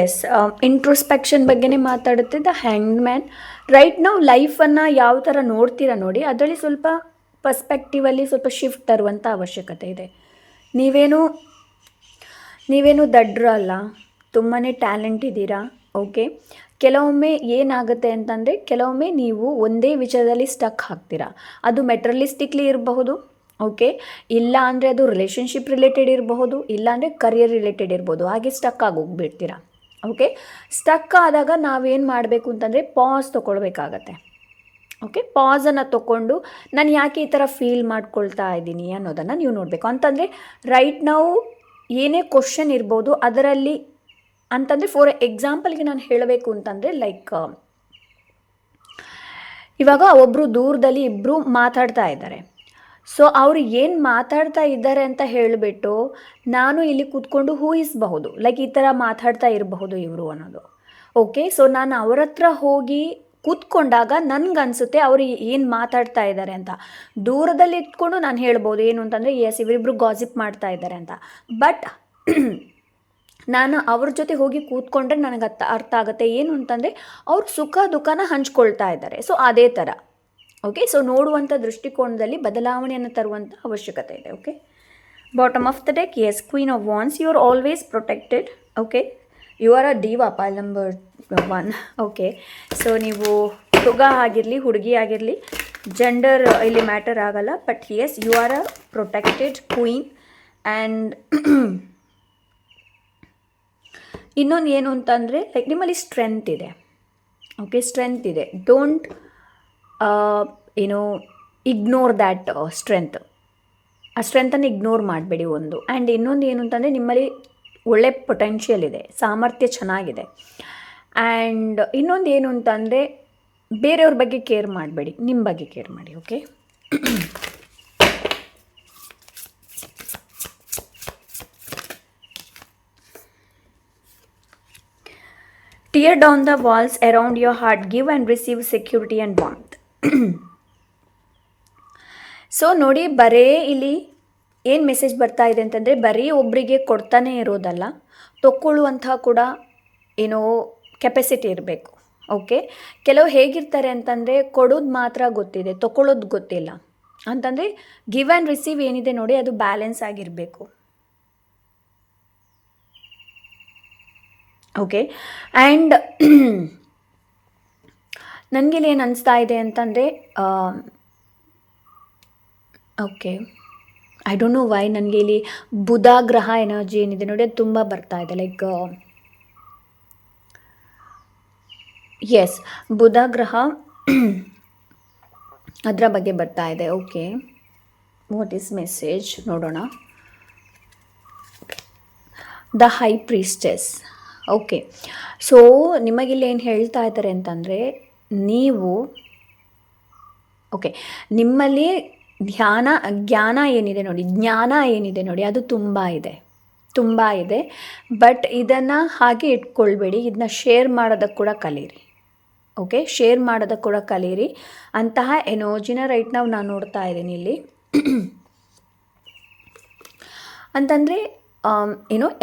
S1: Yes, introspection ಬಗ್ಗೆನೇ ಮಾತಾಡುತ್ತೆ ದ ಹ್ಯಾಂಗ್ಡ್ ಮ್ಯಾನ್. ರೈಟ್ ನಾವು ಲೈಫನ್ನು ಯಾವ ಥರ ನೋಡ್ತೀರಾ ನೋಡಿ, ಅದರಲ್ಲಿ ಸ್ವಲ್ಪ ಪರ್ಸ್ಪೆಕ್ಟಿವಲ್ಲಿ ಸ್ವಲ್ಪ ಶಿಫ್ಟ್ ತರುವಂಥ ಅವಶ್ಯಕತೆ ಇದೆ. ನೀವೇನು ದಡ್ರು ಅಲ್ಲ, ತುಂಬಾ ಟ್ಯಾಲೆಂಟ್ ಇದ್ದೀರಾ. ಓಕೆ, ಕೆಲವೊಮ್ಮೆ ಏನಾಗುತ್ತೆ ಅಂತಂದರೆ, ಕೆಲವೊಮ್ಮೆ ನೀವು ಒಂದೇ ವಿಷಯದಲ್ಲಿ ಸ್ಟಕ್ ಆಗ್ತೀರಾ. ಅದು ಮೆಟೀರಿಯಲಿಸ್ಟಿಕ್ಲಿ ಇರಬಹುದು, ಓಕೆ, ಇಲ್ಲ ಅಂದರೆ ಅದು ರಿಲೇಷನ್ಶಿಪ್ ರಿಲೇಟೆಡ್ ಇರಬಹುದು, ಇಲ್ಲಾಂದರೆ ಕರಿಯರ್ ರಿಲೇಟೆಡ್ ಇರ್ಬೋದು. ಹಾಗೆ ಸ್ಟಕ್ ಆಗಿ ಹೋಗ್ಬಿಡ್ತೀರಾ. ಓಕೆ, ಸ್ಟಕ್ ಆದಾಗ ನಾವೇನು ಮಾಡಬೇಕು ಅಂತಂದರೆ ಪಾಸ್ ತೊಗೊಳ್ಬೇಕಾಗತ್ತೆ. ಓಕೆ, ಪಾಸನ್ನು ತೊಗೊಂಡು ನಾನು ಯಾಕೆ ಈ ಥರ ಫೀಲ್ ಮಾಡ್ಕೊಳ್ತಾ ಇದ್ದೀನಿ ಅನ್ನೋದನ್ನು ನೀವು ನೋಡಬೇಕು. ಅಂತಂದರೆ ರೈಟ್ ನಾವು ಏನೇ ಕ್ವಶನ್ ಇರ್ಬೋದು ಅದರಲ್ಲಿ, ಅಂತಂದರೆ ಫಾರ್ ಎಕ್ಸಾಂಪಲ್ಗೆ ನಾನು ಹೇಳಬೇಕು ಅಂತಂದರೆ ಲೈಕ್ ಇವಾಗ ಒಬ್ಬರು ದೂರದಲ್ಲಿ ಇಬ್ಬರು ಮಾತಾಡ್ತಾ ಇದ್ದಾರೆ. ಸೊ ಅವರು ಏನು ಮಾತಾಡ್ತಾ ಇದ್ದಾರೆ ಅಂತ ಹೇಳಿಬಿಟ್ಟು ನಾನು ಇಲ್ಲಿ ಕೂತ್ಕೊಂಡು ಊಹಿಸಬಹುದು, ಲೈಕ್ ಈ ಥರ ಮಾತಾಡ್ತಾ ಇರಬಹುದು ಇವರು ಅನ್ನೋದು. ಓಕೆ, ಸೊ ನಾನು ಅವ್ರ ಹತ್ರ ಹೋಗಿ ಕೂತ್ಕೊಂಡಾಗ ನನಗನ್ಸುತ್ತೆ ಅವರು ಏನು ಮಾತಾಡ್ತಾ ಇದ್ದಾರೆ ಅಂತ. ದೂರದಲ್ಲಿ ಇಟ್ಕೊಂಡು ನಾನು ಹೇಳ್ಬೋದು ಏನು ಅಂತಂದರೆ ಎಸ್ ಇವರಿಬ್ಬರು ಗಾಸಿಪ್ ಮಾಡ್ತಾ ಇದ್ದಾರೆ ಅಂತ. ಬಟ್ ನಾನು ಅವ್ರ ಜೊತೆ ಹೋಗಿ ಕೂತ್ಕೊಂಡ್ರೆ ನನಗೆ ಅರ್ಥ ಆಗುತ್ತೆ ಏನು ಅಂತಂದರೆ ಅವರು ಸುಖ ದುಃಖನ ಹಂಚ್ಕೊಳ್ತಾ ಇದ್ದಾರೆ. ಸೊ ಅದೇ ಥರ. ಓಕೆ, ಸೊ ನೋಡುವಂಥ ದೃಷ್ಟಿಕೋನದಲ್ಲಿ ಬದಲಾವಣೆಯನ್ನು ತರುವಂಥ ಅವಶ್ಯಕತೆ ಇದೆ. Okay, bottom of the deck, yes queen of wands, you are always protected. Okay, you are a diva, pile number 1. Okay, so ನೀವು ಹುಡುಗ ಆಗಿರಲಿ ಹುಡುಗಿ ಆಗಿರಲಿ, ಜೆಂಡರ್ ಇಲ್ಲಿ ಮ್ಯಾಟರ್ ಆಗಲ್ಲ. But yes, you are a protected queen. And ಇನ್ನೊಂದು ಏನು ಅಂತಂದರೆ ಲೈಕ್ ನಿಮ್ಮಲ್ಲಿ ಸ್ಟ್ರೆಂತ್ ಇದೆ. ಓಕೆ, ಸ್ಟ್ರೆಂತ್ ಇದೆ. Don't ignore that strength. ಆ ಸ್ಟ್ರೆಂತನ್ನು ಇಗ್ನೋರ್ ಮಾಡಬೇಡಿ ಒಂದು. ಆ್ಯಂಡ್ ಇನ್ನೊಂದು ಏನು ಅಂತಂದರೆ ನಿಮ್ಮಲ್ಲಿ ಒಳ್ಳೆ ಪೊಟೆನ್ಷಿಯಲ್ ಇದೆ, ಸಾಮರ್ಥ್ಯ ಚೆನ್ನಾಗಿದೆ. ಆ್ಯಂಡ್ ಇನ್ನೊಂದು ಏನು ಅಂತಂದರೆ ಬೇರೆಯವ್ರ ಬಗ್ಗೆ ಕೇರ್ ಮಾಡಬೇಡಿ, ನಿಮ್ಮ ಬಗ್ಗೆ ಕೇರ್ ಮಾಡಿ. Okay, tear down the walls around your heart, give and receive security and warmth. So ನೋಡಿ, ಬರೀ ಇಲ್ಲಿ ಏನು ಮೆಸೇಜ್ ಬರ್ತಾ ಇದೆ ಅಂತಂದರೆ ಬರೀ ಒಬ್ಬರಿಗೆ ಕೊಡ್ತಾನೆ ಇರೋದಲ್ಲ, ತಗೊಳ್ಳುವಂಥ ಕೂಡ ಕೆಪಾಸಿಟಿ ಇರಬೇಕು. ಓಕೆ, ಕೆಲವು ಹೇಗಿರ್ತಾರೆ ಅಂತಂದರೆ ಕೊಡೋದು ಮಾತ್ರ ಗೊತ್ತಿದೆ, ತಗೊಳ್ಳೋದು ಗೊತ್ತಿಲ್ಲ. ಅಂತಂದರೆ ಗಿವ್ ಆ್ಯಂಡ್ ರಿಸೀವ್ ಏನಿದೆ ನೋಡಿ, ಅದು ಬ್ಯಾಲೆನ್ಸ್ ಆಗಿರಬೇಕು. ಓಕೆ, ಆ್ಯಂಡ್ ನನಗಿಲ್ಲಿ ಏನು ಅನಿಸ್ತಾ ಇದೆ ಅಂತಂದರೆ okay, I don't know Y ನನಗೆ ಇಲ್ಲಿ ಬುಧ ಗ್ರಹ ಎನರ್ಜಿ ಏನಿದೆ ನೋಡಿ ಅದು ತುಂಬ ಬರ್ತಾ ಇದೆ. ಲೈಕ್ ಎಸ್, ಬುಧ ಗ್ರಹ ಅದರ ಬಗ್ಗೆ ಬರ್ತಾ ಇದೆ. ಓಕೆ, ವಾಟ್ ಈಸ್ ಮೆಸೇಜ್ ನೋಡೋಣ. The high priestess. Okay, so ನಿಮಗಿಲ್ಲಿ ಏನು ಹೇಳ್ತಾ ಇದ್ದಾರೆ ಅಂತಂದರೆ ನೀವು ಓಕೆ, ನಿಮ್ಮಲ್ಲಿ ಜ್ಞಾನ ಏನಿದೆ ನೋಡಿ ಅದು ತುಂಬ ಇದೆ. ಬಟ್ ಇದನ್ನು ಹಾಗೆ ಇಟ್ಕೊಳ್ಬೇಡಿ, ಇದನ್ನ ಶೇರ್ ಮಾಡೋದಕ್ಕೆ ಕೂಡ ಕಲೀರಿ. ಓಕೆ, ಶೇರ್ ಮಾಡೋದಕ್ಕೆ ಕೂಡ ಕಲೀರಿ. ಅಂತಹ ಎನರ್ಜಿನ ರೈಟ್ ನಾನು ನೋಡ್ತಾ ಇದ್ದೀನಿ ಇಲ್ಲಿ. ಅಂತಂದರೆ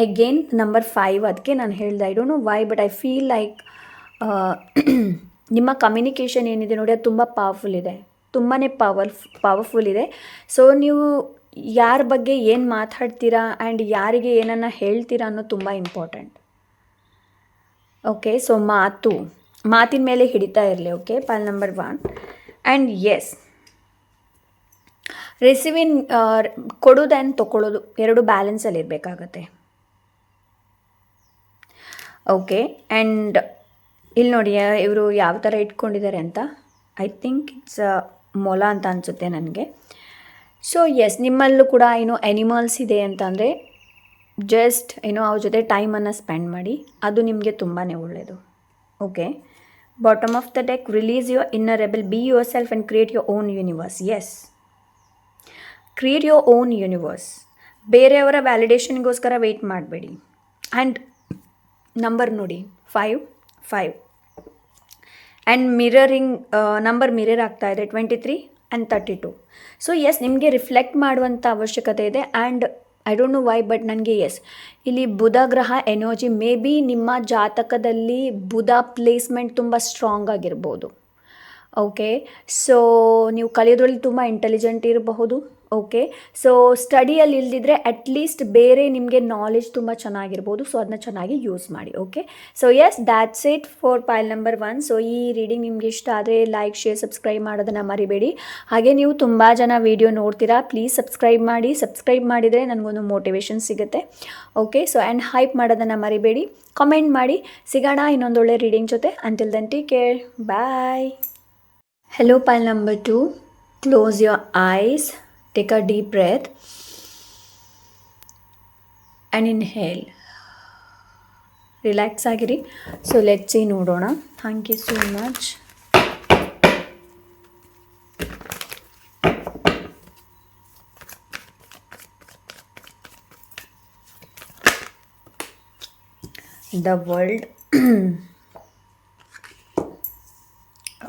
S1: ಅಗೇನ್ ನಂಬರ್ 5, ಅದಕ್ಕೆ ನಾನು ಹೇಳಿದೆ I don't know why but I feel like ನಿಮ್ಮ ಕಮ್ಯುನಿಕೇಷನ್ ಏನಿದೆ ನೋಡಿ ಅದು ತುಂಬ ಪವರ್ಫುಲ್ ಇದೆ, ತುಂಬಾ ಪವರ್ಫುಲ್ ಇದೆ. ಸೊ ನೀವು ಯಾರ ಬಗ್ಗೆ ಏನು ಮಾತಾಡ್ತೀರಾ ಆ್ಯಂಡ್ ಯಾರಿಗೆ ಏನನ್ನು ಹೇಳ್ತೀರಾ ಅನ್ನೋದು ತುಂಬ ಇಂಪಾರ್ಟೆಂಟ್. ಓಕೆ, ಸೊ ಮಾತಿನ ಮೇಲೆ ಹಿಡಿತಾ ಇರಲಿ. Okay, pile number 1. And yes, receiving ಕೊಡೋದು ಆ್ಯಂಡ್ ತೊಗೊಳ್ಳೋದು ಎರಡು ಬ್ಯಾಲೆನ್ಸಲ್ಲಿ ಇರಬೇಕಾಗತ್ತೆ. ಓಕೆ, ಆ್ಯಂಡ್ ಇಲ್ಲಿ ನೋಡಿ ಇವರು ಯಾವ ಥರ ಇಟ್ಕೊಂಡಿದ್ದಾರೆ ಅಂತ. ಐ ಥಿಂಕ್ ಇಟ್ಸ್ ಮೊಲ ಅಂತ ಅನಿಸುತ್ತೆ ನನಗೆ. ಸೊ ಎಸ್, ನಿಮ್ಮಲ್ಲೂ ಕೂಡ ಎನಿಮಲ್ಸ್ ಇದೆ ಅಂತಂದರೆ ಜಸ್ಟ್ ಅವ್ರ ಜೊತೆ ಟೈಮನ್ನು ಸ್ಪೆಂಡ್ ಮಾಡಿ, ಅದು ನಿಮಗೆ ತುಂಬಾ ಒಳ್ಳೆಯದು. Okay, bottom of the deck, release your inner rebel, be yourself and create your own universe. Yes, create your own universe. ಬೇರೆಯವರ ವ್ಯಾಲಿಡೇಷನ್ಗೋಸ್ಕರ ವೆಯ್ಟ್ ಮಾಡಬೇಡಿ. ಆ್ಯಂಡ್ ನಂಬರ್ ನೋಡಿ 5. ಆ್ಯಂಡ್ ಮಿರರಿಂಗ್ ನಂಬರ್ ಮಿರರ್ ಆಗ್ತಾ ಇದೆ 23 ಆ್ಯಂಡ್ 32. ಸೊ ಎಸ್, ನಿಮಗೆ ರಿಫ್ಲೆಕ್ಟ್ ಮಾಡುವಂಥ ಅವಶ್ಯಕತೆ ಇದೆ. And I don't know why, but ನನಗೆ ಎಸ್, ಇಲ್ಲಿ ಬುಧ ಗ್ರಹ ಎನರ್ಜಿ ಮೇ ಬಿ ನಿಮ್ಮ ಜಾತಕದಲ್ಲಿ ಬುಧ ಪ್ಲೇಸ್ಮೆಂಟ್ ತುಂಬ ಸ್ಟ್ರಾಂಗ್ ಆಗಿರ್ಬೋದು. ಓಕೆ, ಸೊ ನೀವು ಕಲಿಯೋದ್ರಲ್ಲಿ ತುಂಬ ಇಂಟೆಲಿಜೆಂಟ್ ಇರಬಹುದು. ಓಕೆ, ಸೊ ಸ್ಟಡಿಯಲ್ಲಿ ಇಲ್ದಿದ್ರೆ ಅಟ್ಲೀಸ್ಟ್ ಬೇರೆ ನಿಮಗೆ ನಾಲೆಜ್ ತುಂಬ ಚೆನ್ನಾಗಿರ್ಬೋದು. ಸೊ ಅದನ್ನ ಚೆನ್ನಾಗಿ ಯೂಸ್ ಮಾಡಿ. Okay, so yes, that's it for pile number 1. So ಈ ರೀಡಿಂಗ್ ನಿಮ್ಗೆ ಇಷ್ಟ ಆದರೆ ಲೈಕ್, ಶೇರ್, ಸಬ್ಸ್ಕ್ರೈಬ್ ಮಾಡೋದನ್ನು ಮರಿಬೇಡಿ. ಹಾಗೆ ನೀವು ತುಂಬ ಜನ ವಿಡಿಯೋ ನೋಡ್ತೀರಾ, ಪ್ಲೀಸ್ ಸಬ್ಸ್ಕ್ರೈಬ್ ಮಾಡಿ. ಸಬ್ಸ್ಕ್ರೈಬ್ ಮಾಡಿದರೆ ನನಗೊಂದು ಮೋಟಿವೇಶನ್ ಸಿಗುತ್ತೆ. ಓಕೆ, ಸೊ ಆ್ಯಂಡ್ ಹೈಪ್ ಮಾಡೋದನ್ನು ಮರಿಬೇಡಿ. ಕಾಮೆಂಟ್ ಮಾಡಿ. ಸಿಗೋಣ ಇನ್ನೊಂದೊಳ್ಳೆ ರೀಡಿಂಗ್ ಜೊತೆ. Until then take care, bye. Hello, pile number 2. Close your eyes. Take a deep breath and inhale. Relax agiri. So let's see nodona. Thank you so much. The world.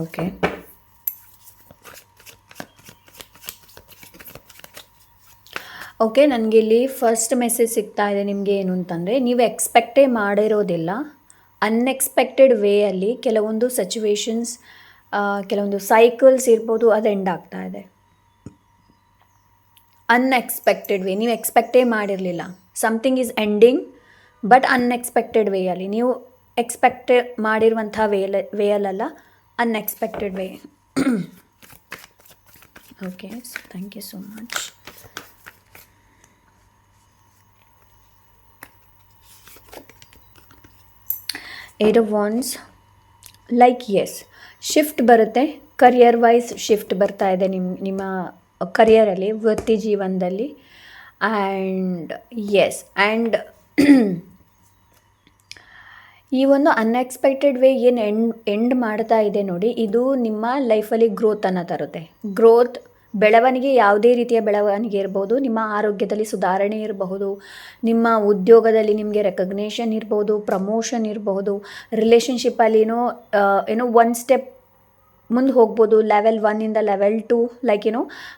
S1: Okay. Okay, ನನಗೆ ಇಲ್ಲಿ ಫಸ್ಟ್ ಮೆಸೇಜ್ ಸಿಗ್ತಾ ಇದೆ ನಿಮಗೆ ಏನು ಅಂತಂದರೆ, ನೀವು ಎಕ್ಸ್ಪೆಕ್ಟೇ ಮಾಡಿರೋದಿಲ್ಲ, ಅನ್ಎಕ್ಸ್ಪೆಕ್ಟೆಡ್ ವೇಯಲ್ಲಿ ಕೆಲವೊಂದು ಸಿಚುವೇಶನ್ಸ್, ಕೆಲವೊಂದು ಸೈಕಲ್ಸ್ ಇರ್ಬೋದು, ಅದು ಎಂಡ್ ಆಗ್ತಾ ಇದೆ. ಅನ್ಎಕ್ಸ್ಪೆಕ್ಟೆಡ್ ವೇ, ನೀವು ಎಕ್ಸ್ಪೆಕ್ಟೇ ಮಾಡಿರಲಿಲ್ಲ. Something is ending, but unexpected ವೇಯಲ್ಲಿ, ನೀವು ಎಕ್ಸ್ಪೆಕ್ಟ್ ಮಾಡಿರುವಂಥ ವೇಯಲ್ಲ, unexpected way. Okay, so thank you so much. Eight of Wands, like yes, shift ಬರುತ್ತೆ. ಕರಿಯರ್ ವೈಸ್ ಶಿಫ್ಟ್ ಬರ್ತಾ ಇದೆ ನಿಮ್ಮ ಕರಿಯರಲ್ಲಿ, ವೃತ್ತಿ ಜೀವನದಲ್ಲಿ. ಆ್ಯಂಡ್ ಎಸ್, ಆ್ಯಂಡ್ ಈ ಒಂದು ಅನ್ಎಕ್ಸ್ಪೆಕ್ಟೆಡ್ ವೇ ಏನು ಎಂಡ್ ಮಾಡ್ತಾ ಇದೆ ನೋಡಿ, ಇದು ನಿಮ್ಮ ಲೈಫಲ್ಲಿ ಗ್ರೋತನ್ನು ತರುತ್ತೆ. ಗ್ರೋತ್, ಬೆಳವಣಿಗೆ, ಯಾವುದೇ ರೀತಿಯ ಬೆಳವಣಿಗೆ ಇರ್ಬೋದು. ನಿಮ್ಮ ಆರೋಗ್ಯದಲ್ಲಿ ಸುಧಾರಣೆ ಇರಬಹುದು, ನಿಮ್ಮ ಉದ್ಯೋಗದಲ್ಲಿ ನಿಮಗೆ ರೆಕಗ್ನೇಷನ್ ಇರ್ಬೋದು, ಪ್ರಮೋಷನ್ ಇರಬಹುದು, ರಿಲೇಷನ್ಶಿಪ್ಪಲ್ಲಿ ಏನೋ ಒಂದು ಸ್ಟೆಪ್ ಮುಂದೆ ಹೋಗ್ಬೋದು, ಲೆವೆಲ್ 1ಇಂದ ಲೆವೆಲ್ 2. ಲೈಕ್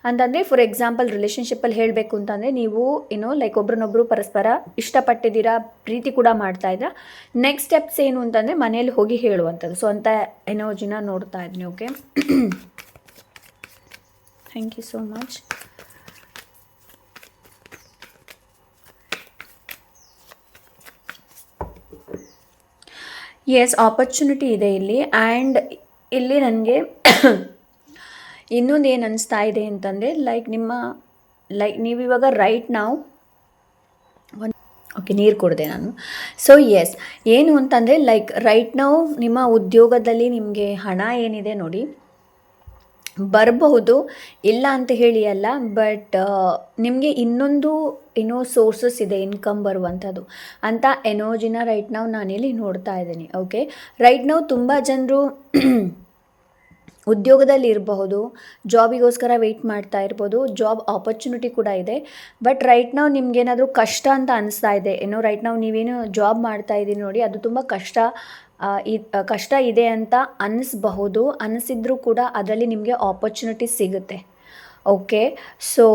S1: ಅಂತಂದರೆ ಫಾರ್ ಎಕ್ಸಾಂಪಲ್ ರಿಲೇಷನ್ಶಿಪ್ಪಲ್ಲಿ ಹೇಳಬೇಕು ಅಂತಂದರೆ, ನೀವು ಲೈಕ್ ಒಬ್ರನ್ನೊಬ್ಬರು ಪರಸ್ಪರ ಇಷ್ಟಪಟ್ಟಿದ್ದೀರಾ, ಪ್ರೀತಿ ಕೂಡ ಮಾಡ್ತಾ ಇದ್ದೀರಾ. ನೆಕ್ಸ್ಟ್ ಸ್ಟೆಪ್ಸ್ ಏನು ಅಂತಂದರೆ ಮನೇಲಿ ಹೋಗಿ ಹೇಳುವಂಥದ್ದು. ಸೊ ಅಂಥ ಎನರ್ಜಿನ ನೋಡ್ತಾ ಇದ್ದೀನಿ. Okay, thank you so much. Yes, opportunity ಇದೆ ಇಲ್ಲಿ. ಆ್ಯಂಡ್ ಇಲ್ಲಿ ನನಗೆ ಇನ್ನೊಂದು ಏನು ಅನಿಸ್ತಾ ಇದೆ ಅಂತಂದರೆ, ಲೈಕ್ ನೀವಿವಾಗ ರೈಟ್ ನಾವು ಓಕೆ, ನೀರು ಕೊಡಿದೆ ನಾನು. ಸೊ ಎಸ್, ಏನು ಅಂತಂದರೆ ಲೈಕ್ ರೈಟ್ ನಾವು ನಿಮ್ಮ ಉದ್ಯೋಗದಲ್ಲಿ ನಿಮಗೆ ಹಣ ಏನಿದೆ ನೋಡಿ ಬರಬಹುದು, ಇಲ್ಲ ಅಂತ ಹೇಳಿ ಅಲ್ಲ, ಬಟ್ ನಿಮಗೆ ಇನ್ನೊಂದು ಸೋರ್ಸಸ್ ಇದೆ ಇನ್ಕಮ್ ಬರುವಂಥದ್ದು ಅಂತ ಎನರ್ಜಿನ ರೈಟ್ ನಾವು ನಾನಿಲ್ಲಿ ನೋಡ್ತಾ ಇದ್ದೀನಿ. ಓಕೆ, ರೈಟ್ ನಾವು ತುಂಬ ಜನರು ಉದ್ಯೋಗದಲ್ಲಿ ಇರಬಹುದು, ಜಾಬಿಗೋಸ್ಕರ ವೆಯ್ಟ್ ಮಾಡ್ತಾ ಇರ್ಬೋದು, ಜಾಬ್ ಆಪರ್ಚುನಿಟಿ ಕೂಡ ಇದೆ. ಬಟ್ ರೈಟ್ ನಾವು ನಿಮ್ಗೇನಾದರೂ ಕಷ್ಟ ಅಂತ ಅನಿಸ್ತಾ ಇದೆ, ರೈಟ್ ನಾವು ನೀವೇನು ಜಾಬ್ ಮಾಡ್ತಾ ಇದ್ದೀರಿ ನೋಡಿ, ಅದು ತುಂಬ ಕಷ್ಟ ಇದೆ ಅಂತ ಅನ್ನಿಸ್ಬಹುದು. ಅನ್ನಿಸಿದ್ರೂ ಕೂಡ ಅದರಲ್ಲಿ ನಿಮಗೆ ಆಪರ್ಚುನಿಟಿ ಸಿಗುತ್ತೆ. ಓಕೆ, ಸೊ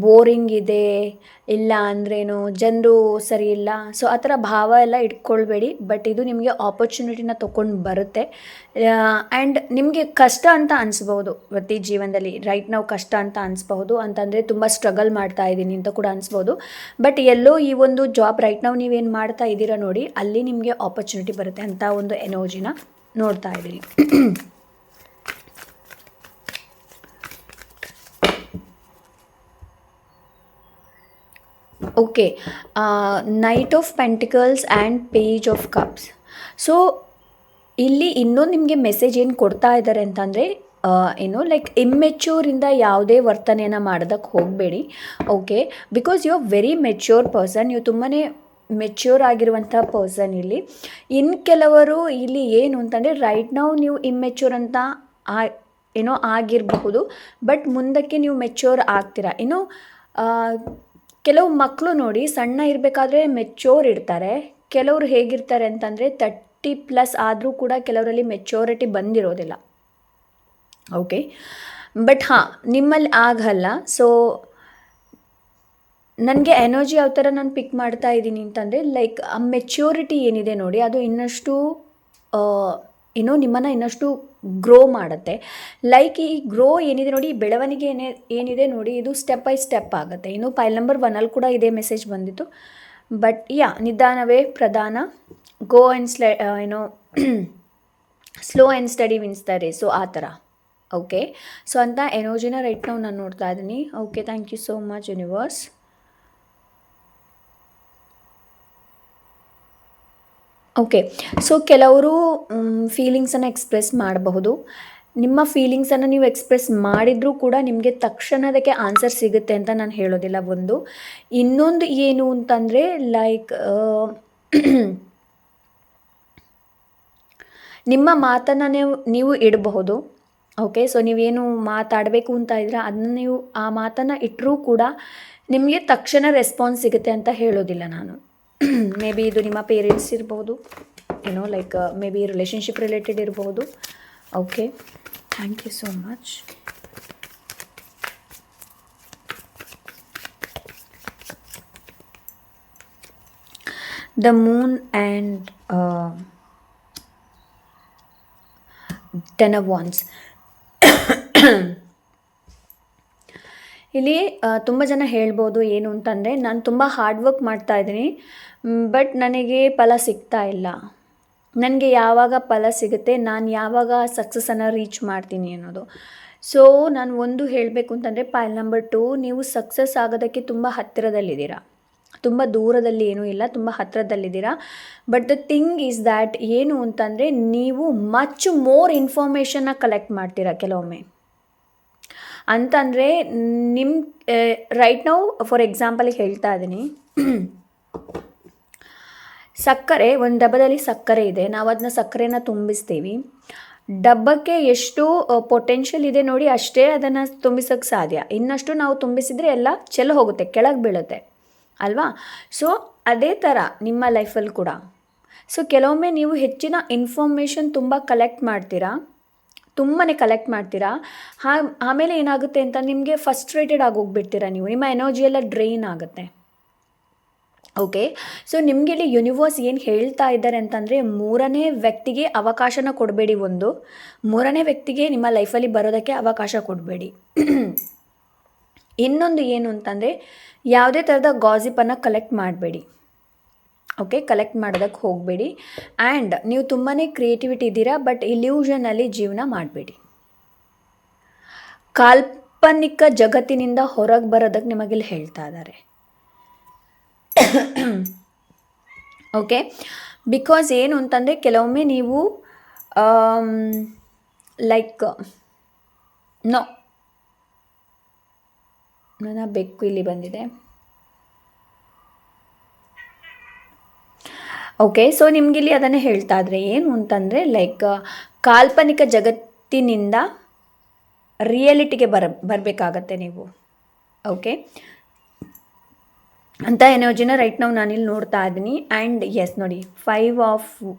S1: ಬೋರಿಂಗ್ ಇದೆ, ಇಲ್ಲ ಅಂದ್ರೇನು ಜನರು ಸರಿ ಇಲ್ಲ, ಸೊ ಆ ಥರ ಭಾವ ಎಲ್ಲ ಇಟ್ಕೊಳ್ಬೇಡಿ. ಬಟ್ ಇದು ನಿಮಗೆ ಆಪರ್ಚುನಿಟಿನ ತೊಗೊಂಡು ಬರುತ್ತೆ. ಆ್ಯಂಡ್ ನಿಮಗೆ ಕಷ್ಟ ಅಂತ ಅನಿಸ್ಬಹುದು ವೃತ್ತಿ ಜೀವನದಲ್ಲಿ, ರೈಟ್ ನಾವು ಕಷ್ಟ ಅಂತ ಅನಿಸ್ಬಹುದು. ಅಂತಂದರೆ ತುಂಬ ಸ್ಟ್ರಗಲ್ ಮಾಡ್ತಾ ಇದ್ದೀನಿ ಅಂತ ಕೂಡ ಅನಿಸ್ಬೋದು. ಬಟ್ ಎಲ್ಲೋ ಈ ಒಂದು ಜಾಬ್ ರೈಟ್ ನಾವು ನೀವೇನು ಮಾಡ್ತಾ ಇದ್ದೀರಾ ನೋಡಿ, ಅಲ್ಲಿ ನಿಮಗೆ ಆಪರ್ಚುನಿಟಿ ಬರುತ್ತೆ ಅಂತ ಒಂದು ಎನರ್ಜಿನ ನೋಡ್ತಾ ಇದ್ದೀನಿ. Okay, knight of pentacles and page of cups. So ಇಲ್ಲಿ ಇನ್ನೊಂದು ನಿಮಗೆ ಮೆಸೇಜ್ ಏನು ಕೊಡ್ತಾ ಇದ್ದಾರೆ ಅಂತಂದರೆ, ಲೈಕ್ ಇಮ್ಮೆಚ್ಯೂರಿಂದ ಯಾವುದೇ ವರ್ತನೆಯನ್ನು ಮಾಡೋದಕ್ಕೆ ಹೋಗಬೇಡಿ. Okay, because you are very mature person, ನೀವು ತುಂಬಾ ಮೆಚ್ಯೂರ್ ಆಗಿರುವಂಥ ಪರ್ಸನ್. ಇಲ್ಲಿ ಕೆಲವರು ಇಲ್ಲಿ ಏನು ಅಂತಂದರೆ ರೈಟ್ ನಾವು ನೀವು ಇಮ್ಮೆಚ್ಯೂರ್ ಅಂತ ಆಗಿರಬಹುದು, ಬಟ್ ಮುಂದಕ್ಕೆ ನೀವು ಮೆಚ್ಯೂರ್ ಆಗ್ತೀರಾ. ಕೆಲವು ಮಕ್ಕಳು ನೋಡಿ ಸಣ್ಣ ಇರಬೇಕಾದ್ರೆ ಮೆಚ್ಯೂರ್ ಇರ್ತಾರೆ, ಕೆಲವರು ಹೇಗಿರ್ತಾರೆ ಅಂತಂದರೆ 30 50+ ಆದರೂ ಕೂಡ ಕೆಲವರಲ್ಲಿ ಮೆಚೂರಿಟಿ ಬಂದಿರೋದಿಲ್ಲ. ಓಕೆ, ಬಟ್ ಹಾಂ, ನಿಮ್ಮಲ್ಲಿ ಆಗಲ್ಲ. ಸೊ ನನಗೆ ಎನರ್ಜಿ ಯಾವ ಥರ ನಾನು ಪಿಕ್ ಮಾಡ್ತಾ ಇದ್ದೀನಿ ಅಂತಂದರೆ, ಲೈಕ್ ಆ ಮೆಚ್ಯೂರಿಟಿ ಏನಿದೆ ನೋಡಿ, ಅದು ಇನ್ನಷ್ಟು ನಿಮ್ಮನ್ನು ಇನ್ನಷ್ಟು ಗ್ರೋ ಮಾಡುತ್ತೆ. ಲೈಕ್ ಈ ಗ್ರೋ ಏನಿದೆ ನೋಡಿ, ಈ ಬೆಳವಣಿಗೆ ಏನಿದೆ ನೋಡಿ, ಇದು ಸ್ಟೆಪ್ ಬೈ ಸ್ಟೆಪ್ ಆಗುತ್ತೆ. ಇನ್ನು ಫೈಲ್ ನಂಬರ್ 1 ಕೂಡ ಇದೇ ಮೆಸೇಜ್ ಬಂದಿತ್ತು. ಬಟ್ ನಿಧಾನವೇ ಪ್ರಧಾನ. Go and slow and steady wins the race. So ಆ ಥರ. ಓಕೆ, ಸೊ ಅಂತ ಎನರ್ಜಿನ ರೈಟ್ ನಾವು ನಾನು ನೋಡ್ತಾ ಇದ್ದೀನಿ. Okay, thank you so much universe. Okay, so ಕೆಲವರು ಫೀಲಿಂಗ್ಸನ್ನು ಎಕ್ಸ್ಪ್ರೆಸ್ ಮಾಡಬಹುದು. ನಿಮ್ಮ ಫೀಲಿಂಗ್ಸನ್ನು ನೀವು ಎಕ್ಸ್ಪ್ರೆಸ್ ಮಾಡಿದರೂ ಕೂಡ ನಿಮಗೆ ತಕ್ಷಣದಕ್ಕೆ ಆನ್ಸರ್ ಸಿಗುತ್ತೆ ಅಂತ ನಾನು ಹೇಳೋದಿಲ್ಲ. ಒಂದು ಇನ್ನೊಂದು ಏನು ಅಂತಂದರೆ, ಲೈಕ್ ನಿಮ್ಮ ಮಾತನ್ನು ನೀವು ಇಡಬಹುದು. ಓಕೆ, ಸೊ ನೀವೇನು ಮಾತಾಡಬೇಕು ಅಂತ ಇದ್ರೆ ಅದನ್ನ ನೀವು ಆ ಮಾತನ್ನು ಇಟ್ಟರೂ ಕೂಡ ನಿಮಗೆ ತಕ್ಷಣ ರೆಸ್ಪಾನ್ಸ್ ಸಿಗುತ್ತೆ ಅಂತ ಹೇಳೋದಿಲ್ಲ ನಾನು. ಮೇ ಬಿ ಇದು ನಿಮ್ಮ ಪೇರೆಂಟ್ಸ್ ಇರ್ಬೋದು, like maybe relationship related ಇರ್ಬೋದು. Okay, thank you so much. The moon and 10 of Wands. ಇಲ್ಲಿ ತುಂಬ ಜನ ಹೇಳ್ಬೋದು ಏನು ಅಂತಂದರೆ, ನಾನು ತುಂಬ ಹಾರ್ಡ್ ವರ್ಕ್ ಮಾಡ್ತಾ ಇದ್ದೀನಿ, ಬಟ್ ನನಗೆ ಫಲ ಸಿಗ್ತಾ ಇಲ್ಲ. ನನಗೆ ಯಾವಾಗ ಫಲ ಸಿಗುತ್ತೆ, ನಾನು ಯಾವಾಗ ಸಕ್ಸಸ್ಸನ್ನು ರೀಚ್ ಮಾಡ್ತೀನಿ ಅನ್ನೋದು. ಸೊ ನಾನು ಒಂದು ಹೇಳಬೇಕು ಅಂತಂದರೆ, ಫೈಲ್ ನಂಬರ್ 2, ನೀವು ಸಕ್ಸಸ್ ಆಗೋದಕ್ಕೆ ತುಂಬ ಹತ್ತಿರದಲ್ಲಿದ್ದೀರಾ. ತುಂಬ ದೂರದಲ್ಲಿ ಏನೂ ಇಲ್ಲ, ತುಂಬ ಹತ್ತಿರದಲ್ಲಿದ್ದೀರಾ. But the thing is that ಏನು ಅಂತಂದರೆ, ನೀವು ಮಚ್ ಮೋರ್ ಇನ್ಫಾರ್ಮೇಷನ್ನ ಕಲೆಕ್ಟ್ ಮಾಡ್ತೀರಾ ಕೆಲವೊಮ್ಮೆ. ಅಂತಂದರೆ ನಿಮ್ಮ ರೈಟ್ ನಾವು ಫಾರ್ ಎಕ್ಸಾಂಪಲಿಗೆ ಹೇಳ್ತಾ ಇದ್ದೀನಿ, ಸಕ್ಕರೆ, ಒಂದು ಡಬ್ಬದಲ್ಲಿ ಸಕ್ಕರೆ ಇದೆ, ನಾವು ಅದನ್ನ ಸಕ್ಕರೆನ ತುಂಬಿಸ್ತೀವಿ. ಡಬ್ಬಕ್ಕೆ ಎಷ್ಟು ಪೊಟೆನ್ಷಿಯಲ್ ಇದೆ ನೋಡಿ, ಅಷ್ಟೇ ಅದನ್ನು ತುಂಬಿಸೋಕ್ಕೆ ಸಾಧ್ಯ. ಇನ್ನಷ್ಟು ನಾವು ತುಂಬಿಸಿದರೆ ಎಲ್ಲ ಚೆಲ್ಲ ಹೋಗುತ್ತೆ, ಕೆಳಗೆ ಬೀಳುತ್ತೆ ಅಲ್ವಾ? ಸೊ ಅದೇ ಥರ ನಿಮ್ಮ ಲೈಫಲ್ಲಿ ಕೂಡ. ಸೊ ಕೆಲವೊಮ್ಮೆ ನೀವು ಹೆಚ್ಚಿನ ಇನ್ಫಾರ್ಮೇಷನ್ ತುಂಬ ಕಲೆಕ್ಟ್ ಮಾಡ್ತೀರಾ, ತುಂಬಾ ಕಲೆಕ್ಟ್ ಮಾಡ್ತೀರಾ. ಆಮೇಲೆ ಏನಾಗುತ್ತೆ ಅಂತ ನಿಮಗೆ ಫಸ್ಟ್ರೇಟೆಡ್ ಆಗೋಗ್ಬಿಡ್ತೀರಾ ನೀವು, ನಿಮ್ಮ ಎನರ್ಜಿ ಎಲ್ಲ ಡ್ರೈನ್ ಆಗುತ್ತೆ. ಓಕೆ, ಸೊ ನಿಮಗೆ ಇಲ್ಲಿ ಯೂನಿವರ್ಸ್ ಏನು ಹೇಳ್ತಾ ಇದ್ದಾರೆ ಅಂತಂದರೆ, 3ನೇ ವ್ಯಕ್ತಿಗೆ ಅವಕಾಶನ ಕೊಡಬೇಡಿ. ಒಂದು 3ನೇ ವ್ಯಕ್ತಿಗೆ ನಿಮ್ಮ ಲೈಫಲ್ಲಿ ಬರೋದಕ್ಕೆ ಅವಕಾಶ ಕೊಡಬೇಡಿ. ಇನ್ನೊಂದು ಏನು ಅಂತಂದರೆ, ಯಾವುದೇ ಥರದ ಗಾಸಿಪನ್ನು ಕಲೆಕ್ಟ್ ಮಾಡಬೇಡಿ. ಓಕೆ, ಕಲೆಕ್ಟ್ ಮಾಡೋದಕ್ಕೆ ಹೋಗಬೇಡಿ. ಆ್ಯಂಡ್ ನೀವು ತುಂಬಾ ಕ್ರಿಯೇಟಿವಿಟಿ ಇದ್ದೀರಾ, ಬಟ್ ಇಲ್ಯೂಷನಲ್ಲಿ ಜೀವನ ಮಾಡಬೇಡಿ. ಕಾಲ್ಪನಿಕ ಜಗತ್ತಿನಿಂದ ಹೊರಗೆ ಬರೋದಕ್ಕೆ ನಿಮಗಿಲ್ಲಿ ಹೇಳ್ತಾ ಇದ್ದಾರೆ. ಓಕೆ, ಬಿಕಾಸ್ ಏನು ಅಂತಂದರೆ, ಕೆಲವೊಮ್ಮೆ ನೀವು ಲೈಕ್ ನನ್ನ ಬೆಕ್ಕು ಇಲ್ಲಿ ಬಂದಿದೆ. ಓಕೆ, ಸೊ ನಿಮಗಿಲ್ಲಿ ಅದನ್ನೇ ಹೇಳ್ತಾ ಇದ್ರೆ ಏನು ಅಂತಂದರೆ, ಲೈಕ್ ಕಾಲ್ಪನಿಕ ಜಗತ್ತಿನಿಂದ ರಿಯಾಲಿಟಿಗೆ ಬರಬೇಕಾಗತ್ತೆ ನೀವು. ಓಕೆ, ಅಂತ ಎನರ್ಜಿನ ರೈಟ್ ನಾವು ನಾನಿಲ್ಲಿ ನೋಡ್ತಾ ಇದ್ದೀನಿ. ಆ್ಯಂಡ್ ಎಸ್ ನೋಡಿ, 5 of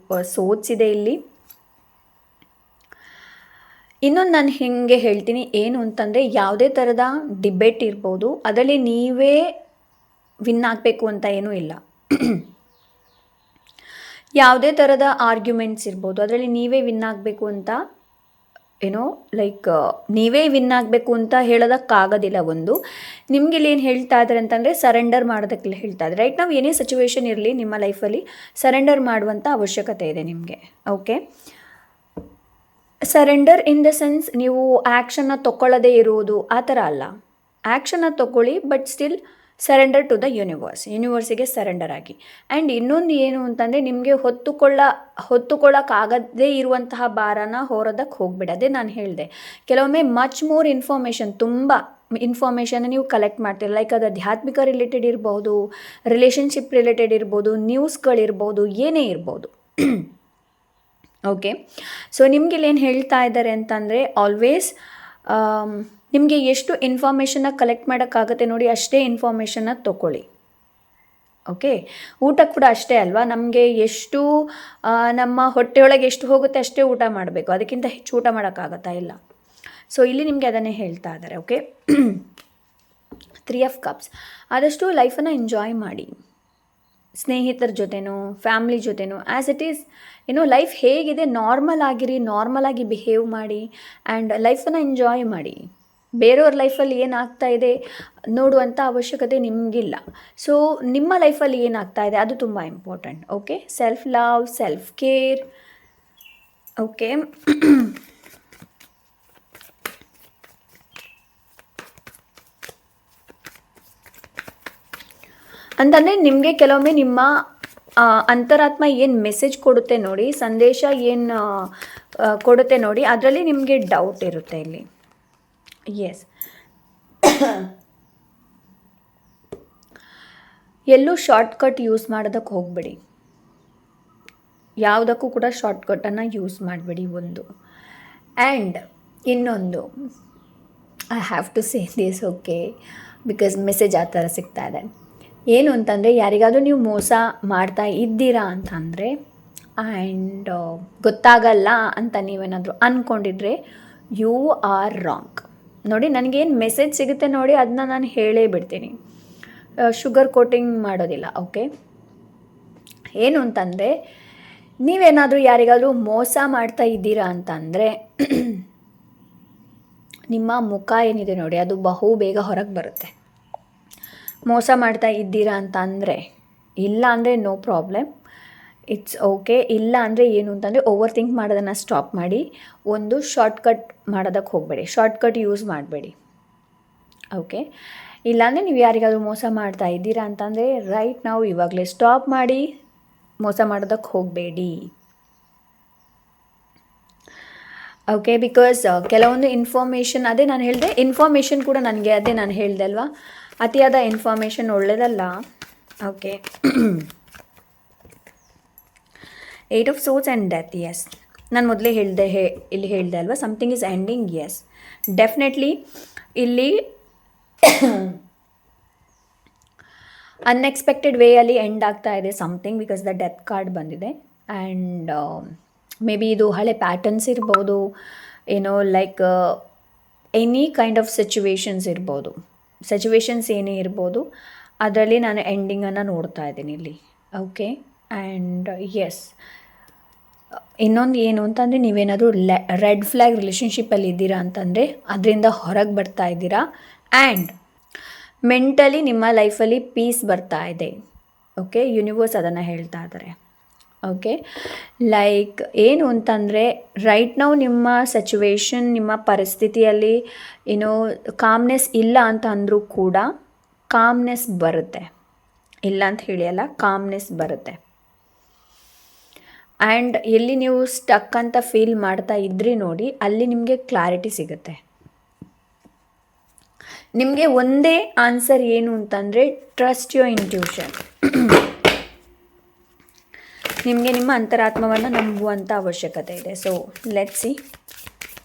S1: Swords ಇದೆ ಇಲ್ಲಿ. ಇನ್ನೊಂದು ನಾನು ಹಿಂಗೆ ಹೇಳ್ತೀನಿ ಏನು ಅಂತಂದರೆ, ಯಾವುದೇ ಥರದ ಡಿಬೇಟ್ ಇರ್ಬೋದು, ಅದರಲ್ಲಿ ನೀವೇ ವಿನ್ ಆಗಬೇಕು ಅಂತ ಏನೂ ಇಲ್ಲ. ಯಾವುದೇ ಥರದ ಆರ್ಗ್ಯುಮೆಂಟ್ಸ್ ಇರ್ಬೋದು, ಅದರಲ್ಲಿ ನೀವೇ ವಿನ್ ಆಗಬೇಕು ಅಂತ ಲೈಕ್ ನೀವೇ ವಿನ್ ಆಗಬೇಕು ಅಂತ ಹೇಳೋದಕ್ಕಾಗೋದಿಲ್ಲ. ಒಂದು ನಿಮ್ಗೆ ಇಲ್ಲಿ ಏನು ಹೇಳ್ತಾ ಇದ್ದಾರೆ ಅಂತಂದರೆ, ಸರೆಂಡರ್ ಮಾಡೋದಕ್ಕೆ ಹೇಳ್ತಾ ಇದ್ದಾರೆ. ರೈಟ್ ನಾವು ಏನೇ ಸಿಚುವೇಶನ್ ಇರಲಿ ನಿಮ್ಮ ಲೈಫಲ್ಲಿ ಸರೆಂಡರ್ ಮಾಡುವಂಥ ಅವಶ್ಯಕತೆ ಇದೆ ನಿಮಗೆ. Okay, surrender in the sense ನೀವು ಆ್ಯಕ್ಷನ್ನ ತೊಗೊಳ್ಳೋದೇ ಇರುವುದು ಆ ಥರ ಅಲ್ಲ. ಆ್ಯಕ್ಷನ್ನ ತೊಗೊಳ್ಳಿ, but still surrender to the ಯೂನಿವರ್ಸಿಗೆ ಸರೆಂಡರ್ ಆಗಿ. ಆ್ಯಂಡ್ ಇನ್ನೊಂದು ಏನು ಅಂತಂದರೆ, ನಿಮಗೆ ಹೊತ್ತುಕೊಳ್ಳೋಕ್ಕಾಗದೇ ಇರುವಂತಹ ಭಾರನ ಹೊರೋದಕ್ಕೆ ಹೋಗ್ಬಿಡೋದೇ ನಾನು ಹೇಳಿದೆ. ಕೆಲವೊಮ್ಮೆ ಮಚ್ ಮೋರ್ ಇನ್ಫಾರ್ಮೇಷನ್, ತುಂಬ ಇನ್ಫಾರ್ಮೇಷನ್ ನೀವು ಕಲೆಕ್ಟ್ ಮಾಡ್ತೀರ. ಲೈಕ್ ಅದು ಆಧ್ಯಾತ್ಮಿಕ ರಿಲೇಟೆಡ್ ಇರ್ಬೋದು, ರಿಲೇಷನ್ಶಿಪ್ ರಿಲೇಟೆಡ್ ಇರ್ಬೋದು, ನ್ಯೂಸ್ಗಳಿರ್ಬೋದು, ಏನೇ ಇರ್ಬೋದು. ಓಕೆ, ಸೊ ನಿಮ್ಗೆ ಇಲ್ಲಿ ಏನು ಹೇಳ್ತಾ ಇದ್ದಾರೆ ಅಂತಂದರೆ, ಆಲ್ವೇಸ್ ನಿಮಗೆ ಎಷ್ಟು ಇನ್ಫಾರ್ಮೇಷನ್ನ ಕಲೆಕ್ಟ್ ಮಾಡೋಕ್ಕಾಗತ್ತೆ ನೋಡಿ, ಅಷ್ಟೇ ಇನ್ಫಾರ್ಮೇಷನ್ನ ತೊಗೊಳ್ಳಿ. ಓಕೆ, ಊಟ ಕೂಡ ಅಷ್ಟೇ ಅಲ್ವಾ, ನಮಗೆ ಎಷ್ಟು ನಮ್ಮ ಹೊಟ್ಟೆಯೊಳಗೆ ಎಷ್ಟು ಹೋಗುತ್ತೆ ಅಷ್ಟೇ ಊಟ ಮಾಡಬೇಕು, ಅದಕ್ಕಿಂತ ಹೆಚ್ಚು ಊಟ ಮಾಡೋಕ್ಕಾಗತ್ತಾ ಇಲ್ಲ. ಸೊ ಇಲ್ಲಿ ನಿಮಗೆ ಅದನ್ನೇ ಹೇಳ್ತಾ ಇದ್ದಾರೆ. Okay, 3 of cups. ಆದಷ್ಟು ಲೈಫನ್ನು ಎಂಜಾಯ್ ಮಾಡಿ, ಸ್ನೇಹಿತರ ಜೊತೆನೋ ಫ್ಯಾಮ್ಲಿ ಜೊತೆನೋ, ಆ್ಯಸ್ ಇಟ್ ಈಸ್ ಲೈಫ್ ಹೇಗಿದೆ ನಾರ್ಮಲ್ ಆಗಿರಿ, ನಾರ್ಮಲಾಗಿ ಬಿಹೇವ್ ಮಾಡಿ ಆ್ಯಂಡ್ ಲೈಫನ್ನು ಎಂಜಾಯ್ ಮಾಡಿ. ಬೇರೆಯವ್ರ ಲೈಫಲ್ಲಿ ಏನಾಗ್ತಾ ಇದೆ ನೋಡುವಂಥ ಅವಶ್ಯಕತೆ ನಿಮಗಿಲ್ಲ. ಸೊ ನಿಮ್ಮ ಲೈಫಲ್ಲಿ ಏನಾಗ್ತಾ ಇದೆ ಅದು ತುಂಬ important. Okay, self love, self care. Okay, ಅಂತಂದರೆ ನಿಮಗೆ ಕೆಲವೊಮ್ಮೆ ನಿಮ್ಮ ಅಂತರಾತ್ಮ ಏನು ಮೆಸೇಜ್ ಕೊಡುತ್ತೆ ನೋಡಿ, ಸಂದೇಶ ಏನು ಕೊಡುತ್ತೆ ನೋಡಿ, ಅದರಲ್ಲಿ ನಿಮಗೆ ಡೌಟ್ ಇರುತ್ತೆ ಇಲ್ಲಿ. ಎಸ್, ಎಲ್ಲೂ ಶಾರ್ಟ್ಕಟ್ ಯೂಸ್ ಮಾಡೋದಕ್ಕೆ ಹೋಗಬೇಡಿ, ಯಾವುದಕ್ಕೂ ಕೂಡ ಶಾರ್ಟ್ಕಟನ್ನು ಯೂಸ್ ಮಾಡಬೇಡಿ ಒಂದು. ಆ್ಯಂಡ್ ಇನ್ನೊಂದು, I have to say this, okay, because message ಆ ಥರ ಸಿಗ್ತಾ ಇದೆ. ಏನು ಅಂತಂದರೆ, ಯಾರಿಗಾದರೂ ನೀವು ಮೋಸ ಮಾಡ್ತಾ ಇದ್ದೀರಾ ಅಂತಂದರೆ ಆ್ಯಂಡ್ ಗೊತ್ತಾಗಲ್ಲ ಅಂತ ನೀವೇನಾದರೂ ಅಂದ್ಕೊಂಡಿದ್ರೆ ಯು ಆರ್ ರಾಂಗ್. ನೋಡಿ, ನನಗೇನು ಮೆಸೇಜ್ ಸಿಗುತ್ತೆ ನೋಡಿ, ಅದನ್ನ ನಾನು ಹೇಳೇ ಬಿಡ್ತೀನಿ, ಶುಗರ್ ಕೋಟಿಂಗ್ ಮಾಡೋದಿಲ್ಲ. ಓಕೆ, ಏನು ಅಂತಂದರೆ, ನೀವೇನಾದರೂ ಯಾರಿಗಾದರೂ ಮೋಸ ಮಾಡ್ತಾ ಇದ್ದೀರಾ ಅಂತಂದರೆ ನಿಮ್ಮ ಮುಖ ಏನಿದೆ ನೋಡಿ, ಅದು ಬಹು ಬೇಗ ಹೊರಗೆ ಬರುತ್ತೆ. ಮೋಸ ಮಾಡ್ತಾ ಇದ್ದೀರಾ ಅಂತ ಅಂದರೆ, ಇಲ್ಲ ಅಂದರೆ ನೋ ಪ್ರಾಬ್ಲಮ್, ಇಟ್ಸ್ ಓಕೆ. ಇಲ್ಲ ಅಂದರೆ ಏನು ಅಂತಂದರೆ, ಓವರ್ ಥಿಂಕ್ ಮಾಡೋದನ್ನು ಸ್ಟಾಪ್ ಮಾಡಿ, ಒಂದು ಶಾರ್ಟ್ಕಟ್ ಮಾಡೋದಕ್ಕೆ ಹೋಗಬೇಡಿ, ಶಾರ್ಟ್ಕಟ್ ಯೂಸ್ ಮಾಡಬೇಡಿ. ಓಕೆ, ಇಲ್ಲಾಂದರೆ ನೀವು ಯಾರಿಗಾದರೂ ಮೋಸ ಮಾಡ್ತಾ ಇದ್ದೀರಾ ಅಂತಂದರೆ ರೈಟ್ ನಾವು ಇವಾಗಲೇ ಸ್ಟಾಪ್ ಮಾಡಿ ಮೋಸ ಮಾಡೋದಕ್ಕೆ ಹೋಗಬೇಡಿ. ಓಕೆ, ಬಿಕಾಸ್ ಕೆಲವೊಂದು ಇನ್ಫಾರ್ಮೇಷನ್, ಅದೇ ನಾನು ಹೇಳಿದೆ, ಇನ್ಫಾರ್ಮೇಷನ್ ಕೂಡ ನನಗೆ ಅದೇ ನಾನು ಹೇಳಿದೆ ಅಲ್ವಾ, ಅತಿಯಾದ ಇನ್ಫಾರ್ಮೇಷನ್ ಒಳ್ಳೆಯದಲ್ಲ. Okay, 8 of swords and death. Yes, ನಾನು ಮೊದಲೇ ಇಲ್ಲಿ ಹೇಳಿದೆ ಅಲ್ವಾ, something is ending. Yes, definitely ಇಲ್ಲಿ ಅನ್ಎಕ್ಸ್ಪೆಕ್ಟೆಡ್ ವೇಯಲ್ಲಿ ಎಂಡ್ ಆಗ್ತಾ ಇದೆ something, because the death card ಬಂದಿದೆ. ಆ್ಯಂಡ್ ಮೇ ಬಿ ಇದು ಹಳೆ ಪ್ಯಾಟರ್ನ್ಸ್ ಇರ್ಬೋದು, like any kind of situations ಇರ್ಬೋದು, ಸಿಚುವೇಶನ್ಸ್ ಏನೇ ಇರ್ಬೋದು, ಅದರಲ್ಲಿ ನಾನು ಎಂಡಿಂಗನ್ನು ನೋಡ್ತಾ ಇದ್ದೀನಿ ಇಲ್ಲಿ. ಓಕೆ, ಆ್ಯಂಡ್ ಎಸ್, ಇನ್ನೊಂದು ಏನು ಅಂತಂದರೆ, ನೀವೇನಾದರೂ ರೆಡ್ ಫ್ಲ್ಯಾಗ್ ರಿಲೇಷನ್ಶಿಪ್ಪಲ್ಲಿ ಇದ್ದೀರಾ ಅಂತಂದರೆ ಅದರಿಂದ ಹೊರಗೆ ಬರ್ತಾ ಇದ್ದೀರಾ. ಆ್ಯಂಡ್ ಮೆಂಟಲಿ ನಿಮ್ಮ ಲೈಫಲ್ಲಿ ಪೀಸ್ ಬರ್ತಾ ಇದೆ. ಓಕೆ, ಯೂನಿವರ್ಸ್ ಅದನ್ನು ಹೇಳ್ತಾ ಇದ್ದಾರೆ. ಓಕೆ, ಲೈಕ್ ಏನು ಅಂತಂದರೆ, ರೈಟ್ ನಾವು ನಿಮ್ಮ ಸಿಚುವೇಶನ್, ನಿಮ್ಮ ಪರಿಸ್ಥಿತಿಯಲ್ಲಿ ಕಾಮ್ನೆಸ್ ಇಲ್ಲ ಅಂತ ಅಂದರೂ ಕೂಡ ಕಾಮ್ನೆಸ್ ಬರುತ್ತೆ, ಇಲ್ಲ ಅಂತ ಹೇಳಿಯಲ್ಲ, ಕಾಮ್ನೆಸ್ ಬರುತ್ತೆ. ಆ್ಯಂಡ್ ಎಲ್ಲಿ ನೀವು ಸ್ಟಕ್ ಅಂತ ಫೀಲ್ ಮಾಡ್ತಾ ಇದ್ರಿ ನೋಡಿ, ಅಲ್ಲಿ ನಿಮಗೆ ಕ್ಲಾರಿಟಿ ಸಿಗುತ್ತೆ. ನಿಮಗೆ ಒಂದೇ ಆನ್ಸರ್ ಏನು ಅಂತಂದರೆ, ಟ್ರಸ್ಟ್ ಯುವರ್ ಇಂಟ್ಯೂಷನ್. ನಿಮಗೆ ನಿಮ್ಮ ಅಂತರಾತ್ಮವನ್ನು ನಂಬುವಂಥ ಅವಶ್ಯಕತೆ ಇದೆ. So let's see.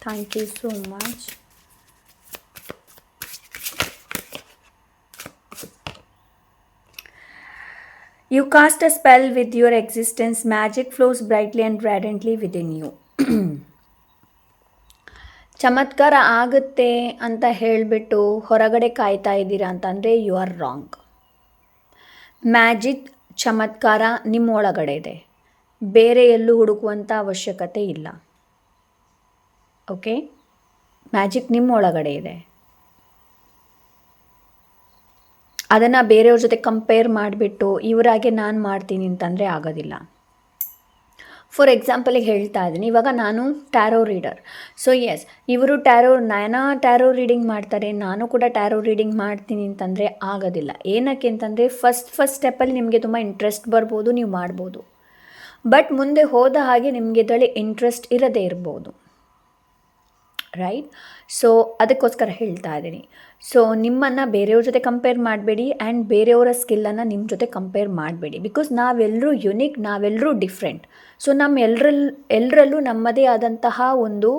S1: Thank you so much. You cast a spell with your existence. Magic flows brightly and radiantly within you. ಚಮತ್ಕಾರ ಆಗುತ್ತೆ ಅಂತ ಹೇಳಿಬಿಟ್ಟು ಹೊರಗಡೆ ಕಾಯ್ತಾ ಇದ್ದೀರಾ ಅಂತಂದರೆ ಯು ಆರ್ ರಾಂಗ್. ಮ್ಯಾಜಿಕ್, ಚಮತ್ಕಾರ ನಿಮ್ಮೊಳಗಡೆ ಇದೆ, ಬೇರೆ ಎಲ್ಲೂ ಹುಡುಕುವಂಥ ಅವಶ್ಯಕತೆ ಇಲ್ಲ. ಓಕೆ, ಮ್ಯಾಜಿಕ್ ನಿಮ್ಮೊಳಗಡೆ ಇದೆ, ಅದನ್ನು ಬೇರೆಯವ್ರ ಜೊತೆ ಕಂಪೇರ್ ಮಾಡಿಬಿಟ್ಟು ಇವರಾಗೆ ನಾನು ಮಾಡ್ತೀನಿ ಅಂತಂದರೆ ಆಗೋದಿಲ್ಲ. ಫಾರ್ ಎಕ್ಸಾಂಪಲಿಗೆ ಹೇಳ್ತಾ ಇದ್ದೀನಿ, ಇವಾಗ ನಾನು ಟ್ಯಾರೋ ರೀಡರ್. ಸೊ ಎಸ್, ಇವರು ಟ್ಯಾರೋ ರೀಡಿಂಗ್ ಮಾಡ್ತಾರೆ, ನಾನು ಕೂಡ ಟ್ಯಾರೋ ರೀಡಿಂಗ್ ಮಾಡ್ತೀನಿ ಅಂತಂದರೆ ಆಗೋದಿಲ್ಲ. ಏನಕ್ಕೆ ಅಂತಂದರೆ, ಫಸ್ಟ್ ಸ್ಟೆಪ್ಪಲ್ಲಿ ನಿಮಗೆ ತುಂಬ ಇಂಟ್ರೆಸ್ಟ್ ಬರ್ಬೋದು, ನೀವು ಮಾಡ್ಬೋದು. ಬಟ್ ಮುಂದೆ ಹೋದ ಹಾಗೆ ನಿಮಗೆ ಇದರಲ್ಲಿ ಇಂಟ್ರೆಸ್ಟ್ ಇರದೇ ಇರ್ಬೋದು, ರೈಟ್? ಸೊ ಅದಕ್ಕೋಸ್ಕರ ಹೇಳ್ತಾ ಇದ್ದೀನಿ. ಸೊ ನಿಮ್ಮನ್ನು ಬೇರೆಯವ್ರ ಜೊತೆ ಕಂಪೇರ್ ಮಾಡಬೇಡಿ, ಆ್ಯಂಡ್ ಬೇರೆಯವರ ಸ್ಕಿಲ್ಲನ್ನು ನಿಮ್ಮ ಜೊತೆ ಕಂಪೇರ್ ಮಾಡಬೇಡಿ. ಬಿಕಾಸ್ ನಾವೆಲ್ಲರೂ ಯುನಿಕ್, ನಾವೆಲ್ಲರೂ ಡಿಫ್ರೆಂಟ್. ಸೊ ಎಲ್ಲರಲ್ಲೂ ನಮ್ಮದೇ ಆದಂತಹ ಒಂದು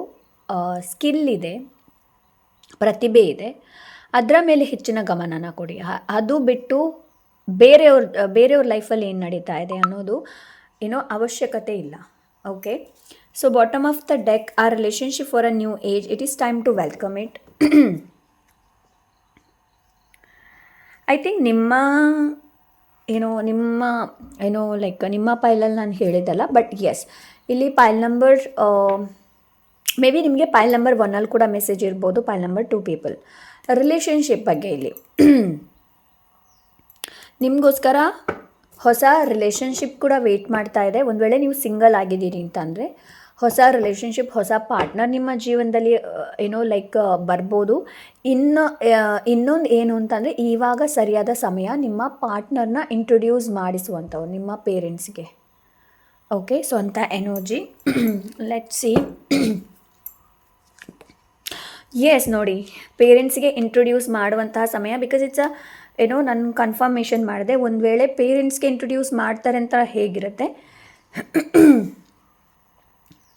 S1: ಸ್ಕಿಲ್ ಇದೆ, ಪ್ರತಿಭೆ ಇದೆ. ಅದರ ಮೇಲೆ ಹೆಚ್ಚಿನ ಗಮನನ ಕೊಡಿ. ಅದು ಬಿಟ್ಟು ಬೇರೆಯವ್ರ ಲೈಫಲ್ಲಿ ಏನು ನಡೀತಾ ಇದೆ ಅನ್ನೋದು ಏನೋ ಅವಶ್ಯಕತೆ ಇಲ್ಲ. Okay, so bottom of the deck, a relationship for a new age, it is time to welcome it. I think ನಿಮ್ಮ ನಿಮ್ಮ ಪೈಲಲ್ಲಿ ನಾನು ಹೇಳಿದ್ದಲ್ಲ, ಬಟ್ ಎಸ್, ಇಲ್ಲಿ ಪೈಲ್ ನಂಬರ್ ಮೇ ಬಿ ನಿಮಗೆ ಪೈಲ್ ನಂಬರ್ 1 ಕೂಡ ಮೆಸೇಜ್ ಇರ್ಬೋದು, ಪೈಲ್ ನಂಬರ್ 2 ಪೀಪಲ್ ರಿಲೇಷನ್ಶಿಪ್ ಬಗ್ಗೆ ಇಲ್ಲಿ ನಿಮಗೋಸ್ಕರ ಹೊಸ ರಿಲೇಷನ್ಶಿಪ್ ಕೂಡ ವೆಯ್ಟ್ ಮಾಡ್ತಾ ಇದೆ. ಒಂದು ವೇಳೆ ನೀವು ಸಿಂಗಲ್ ಆಗಿದ್ದೀರಿ ಅಂತಂದರೆ ಹೊಸ ರಿಲೇಷನ್ಶಿಪ್, ಹೊಸ ಪಾರ್ಟ್ನರ್ ನಿಮ್ಮ ಜೀವನದಲ್ಲಿ ಬರ್ಬೋದು. ಇನ್ನೊಂದು ಏನು ಅಂತಂದರೆ, ಇವಾಗ ಸರಿಯಾದ ಸಮಯ ನಿಮ್ಮ ಪಾರ್ಟ್ನರ್ನ ಇಂಟ್ರೊಡ್ಯೂಸ್ ಮಾಡಿಸುವಂಥವ್ರು ನಿಮ್ಮ ಪೇರೆಂಟ್ಸ್ಗೆ. ಓಕೆ, ಸೊ ಅಂಥ ಎನರ್ಜಿ ಲೆಟ್ಸ್ ಸಿ. ಎಸ್, ನೋಡಿ, ಪೇರೆಂಟ್ಸ್ಗೆ ಇಂಟ್ರೊಡ್ಯೂಸ್ ಮಾಡುವಂತಹ ಸಮಯ. ಬಿಕಾಸ್ ಇಟ್ಸ್ ನಾನು ಕನ್ಫರ್ಮೇಷನ್ ಮಾಡಿದೆ. ಒಂದು ವೇಳೆ ಪೇರೆಂಟ್ಸ್ಗೆ ಇಂಟ್ರೊಡ್ಯೂಸ್ ಮಾಡ್ತಾರೆ ಅಂತ ಹೇಗಿರುತ್ತೆ,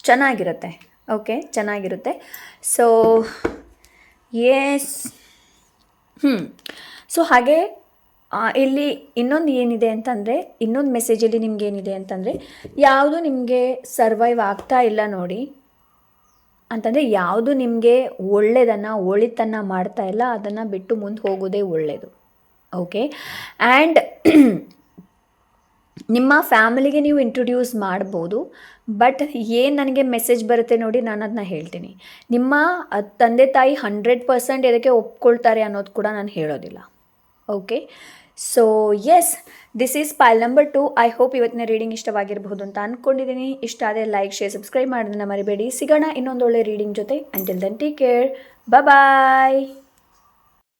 S1: ಚೆನ್ನಾಗಿರುತ್ತೆ. ಓಕೆ, ಚೆನ್ನಾಗಿರುತ್ತೆ. ಸೊ ಎಸ್, ಸೊ ಹಾಗೆ ಇಲ್ಲಿ ಇನ್ನೊಂದು ಏನಿದೆ ಅಂತಂದರೆ, ಇನ್ನೊಂದು ಮೆಸೇಜಲ್ಲಿ ನಿಮ್ಗೆ ಏನಿದೆ ಅಂತಂದರೆ, ಯಾವುದು ನಿಮಗೆ ಸರ್ವೈವ್ ಆಗ್ತಾ ಇಲ್ಲ ನೋಡಿ ಅಂತಂದರೆ, ಯಾವುದು ನಿಮಗೆ ಒಳಿತನ್ನು ಮಾಡ್ತಾ ಇಲ್ಲ, ಅದನ್ನು ಬಿಟ್ಟು ಮುಂದೆ ಹೋಗೋದೇ ಒಳ್ಳೆಯದು. ಓಕೆ, ಆ್ಯಂಡ್ ನಿಮ್ಮ ಫ್ಯಾಮಿಲಿಗೆ ನೀವು ಇಂಟ್ರೊಡ್ಯೂಸ್ ಮಾಡ್ಬೋದು. ಬಟ್ ಏನು ನನಗೆ ಮೆಸೇಜ್ ಬರುತ್ತೆ ನೋಡಿ, ನಾನು ಅದನ್ನ ಹೇಳ್ತೀನಿ. ನಿಮ್ಮ ತಂದೆ ತಾಯಿ 100% ಎದಕ್ಕೆ ಒಪ್ಕೊಳ್ತಾರೆ ಅನ್ನೋದು ಕೂಡ ನಾನು ಹೇಳೋದಿಲ್ಲ. Okay, so yes, this is pile number 2. I hope ಇವತ್ತಿನ ರೀಡಿಂಗ್ ಇಷ್ಟವಾಗಿರಬಹುದು ಅಂತ ಅಂದ್ಕೊಂಡಿದ್ದೀನಿ. ಇಷ್ಟ ಆದರೆ ಲೈಕ್, ಶೇರ್, ಸಬ್ಸ್ಕ್ರೈಬ್ ಮಾಡೋದನ್ನು ಮರಿಬೇಡಿ. ಸಿಗೋಣ ಇನ್ನೊಂದು ಒಳ್ಳೆ ರೀಡಿಂಗ್ ಜೊತೆ. ಅಂಟಿಲ್ ದೆನ್ ಟೇಕ್ ಕೇರ್, ಬಾಯ್.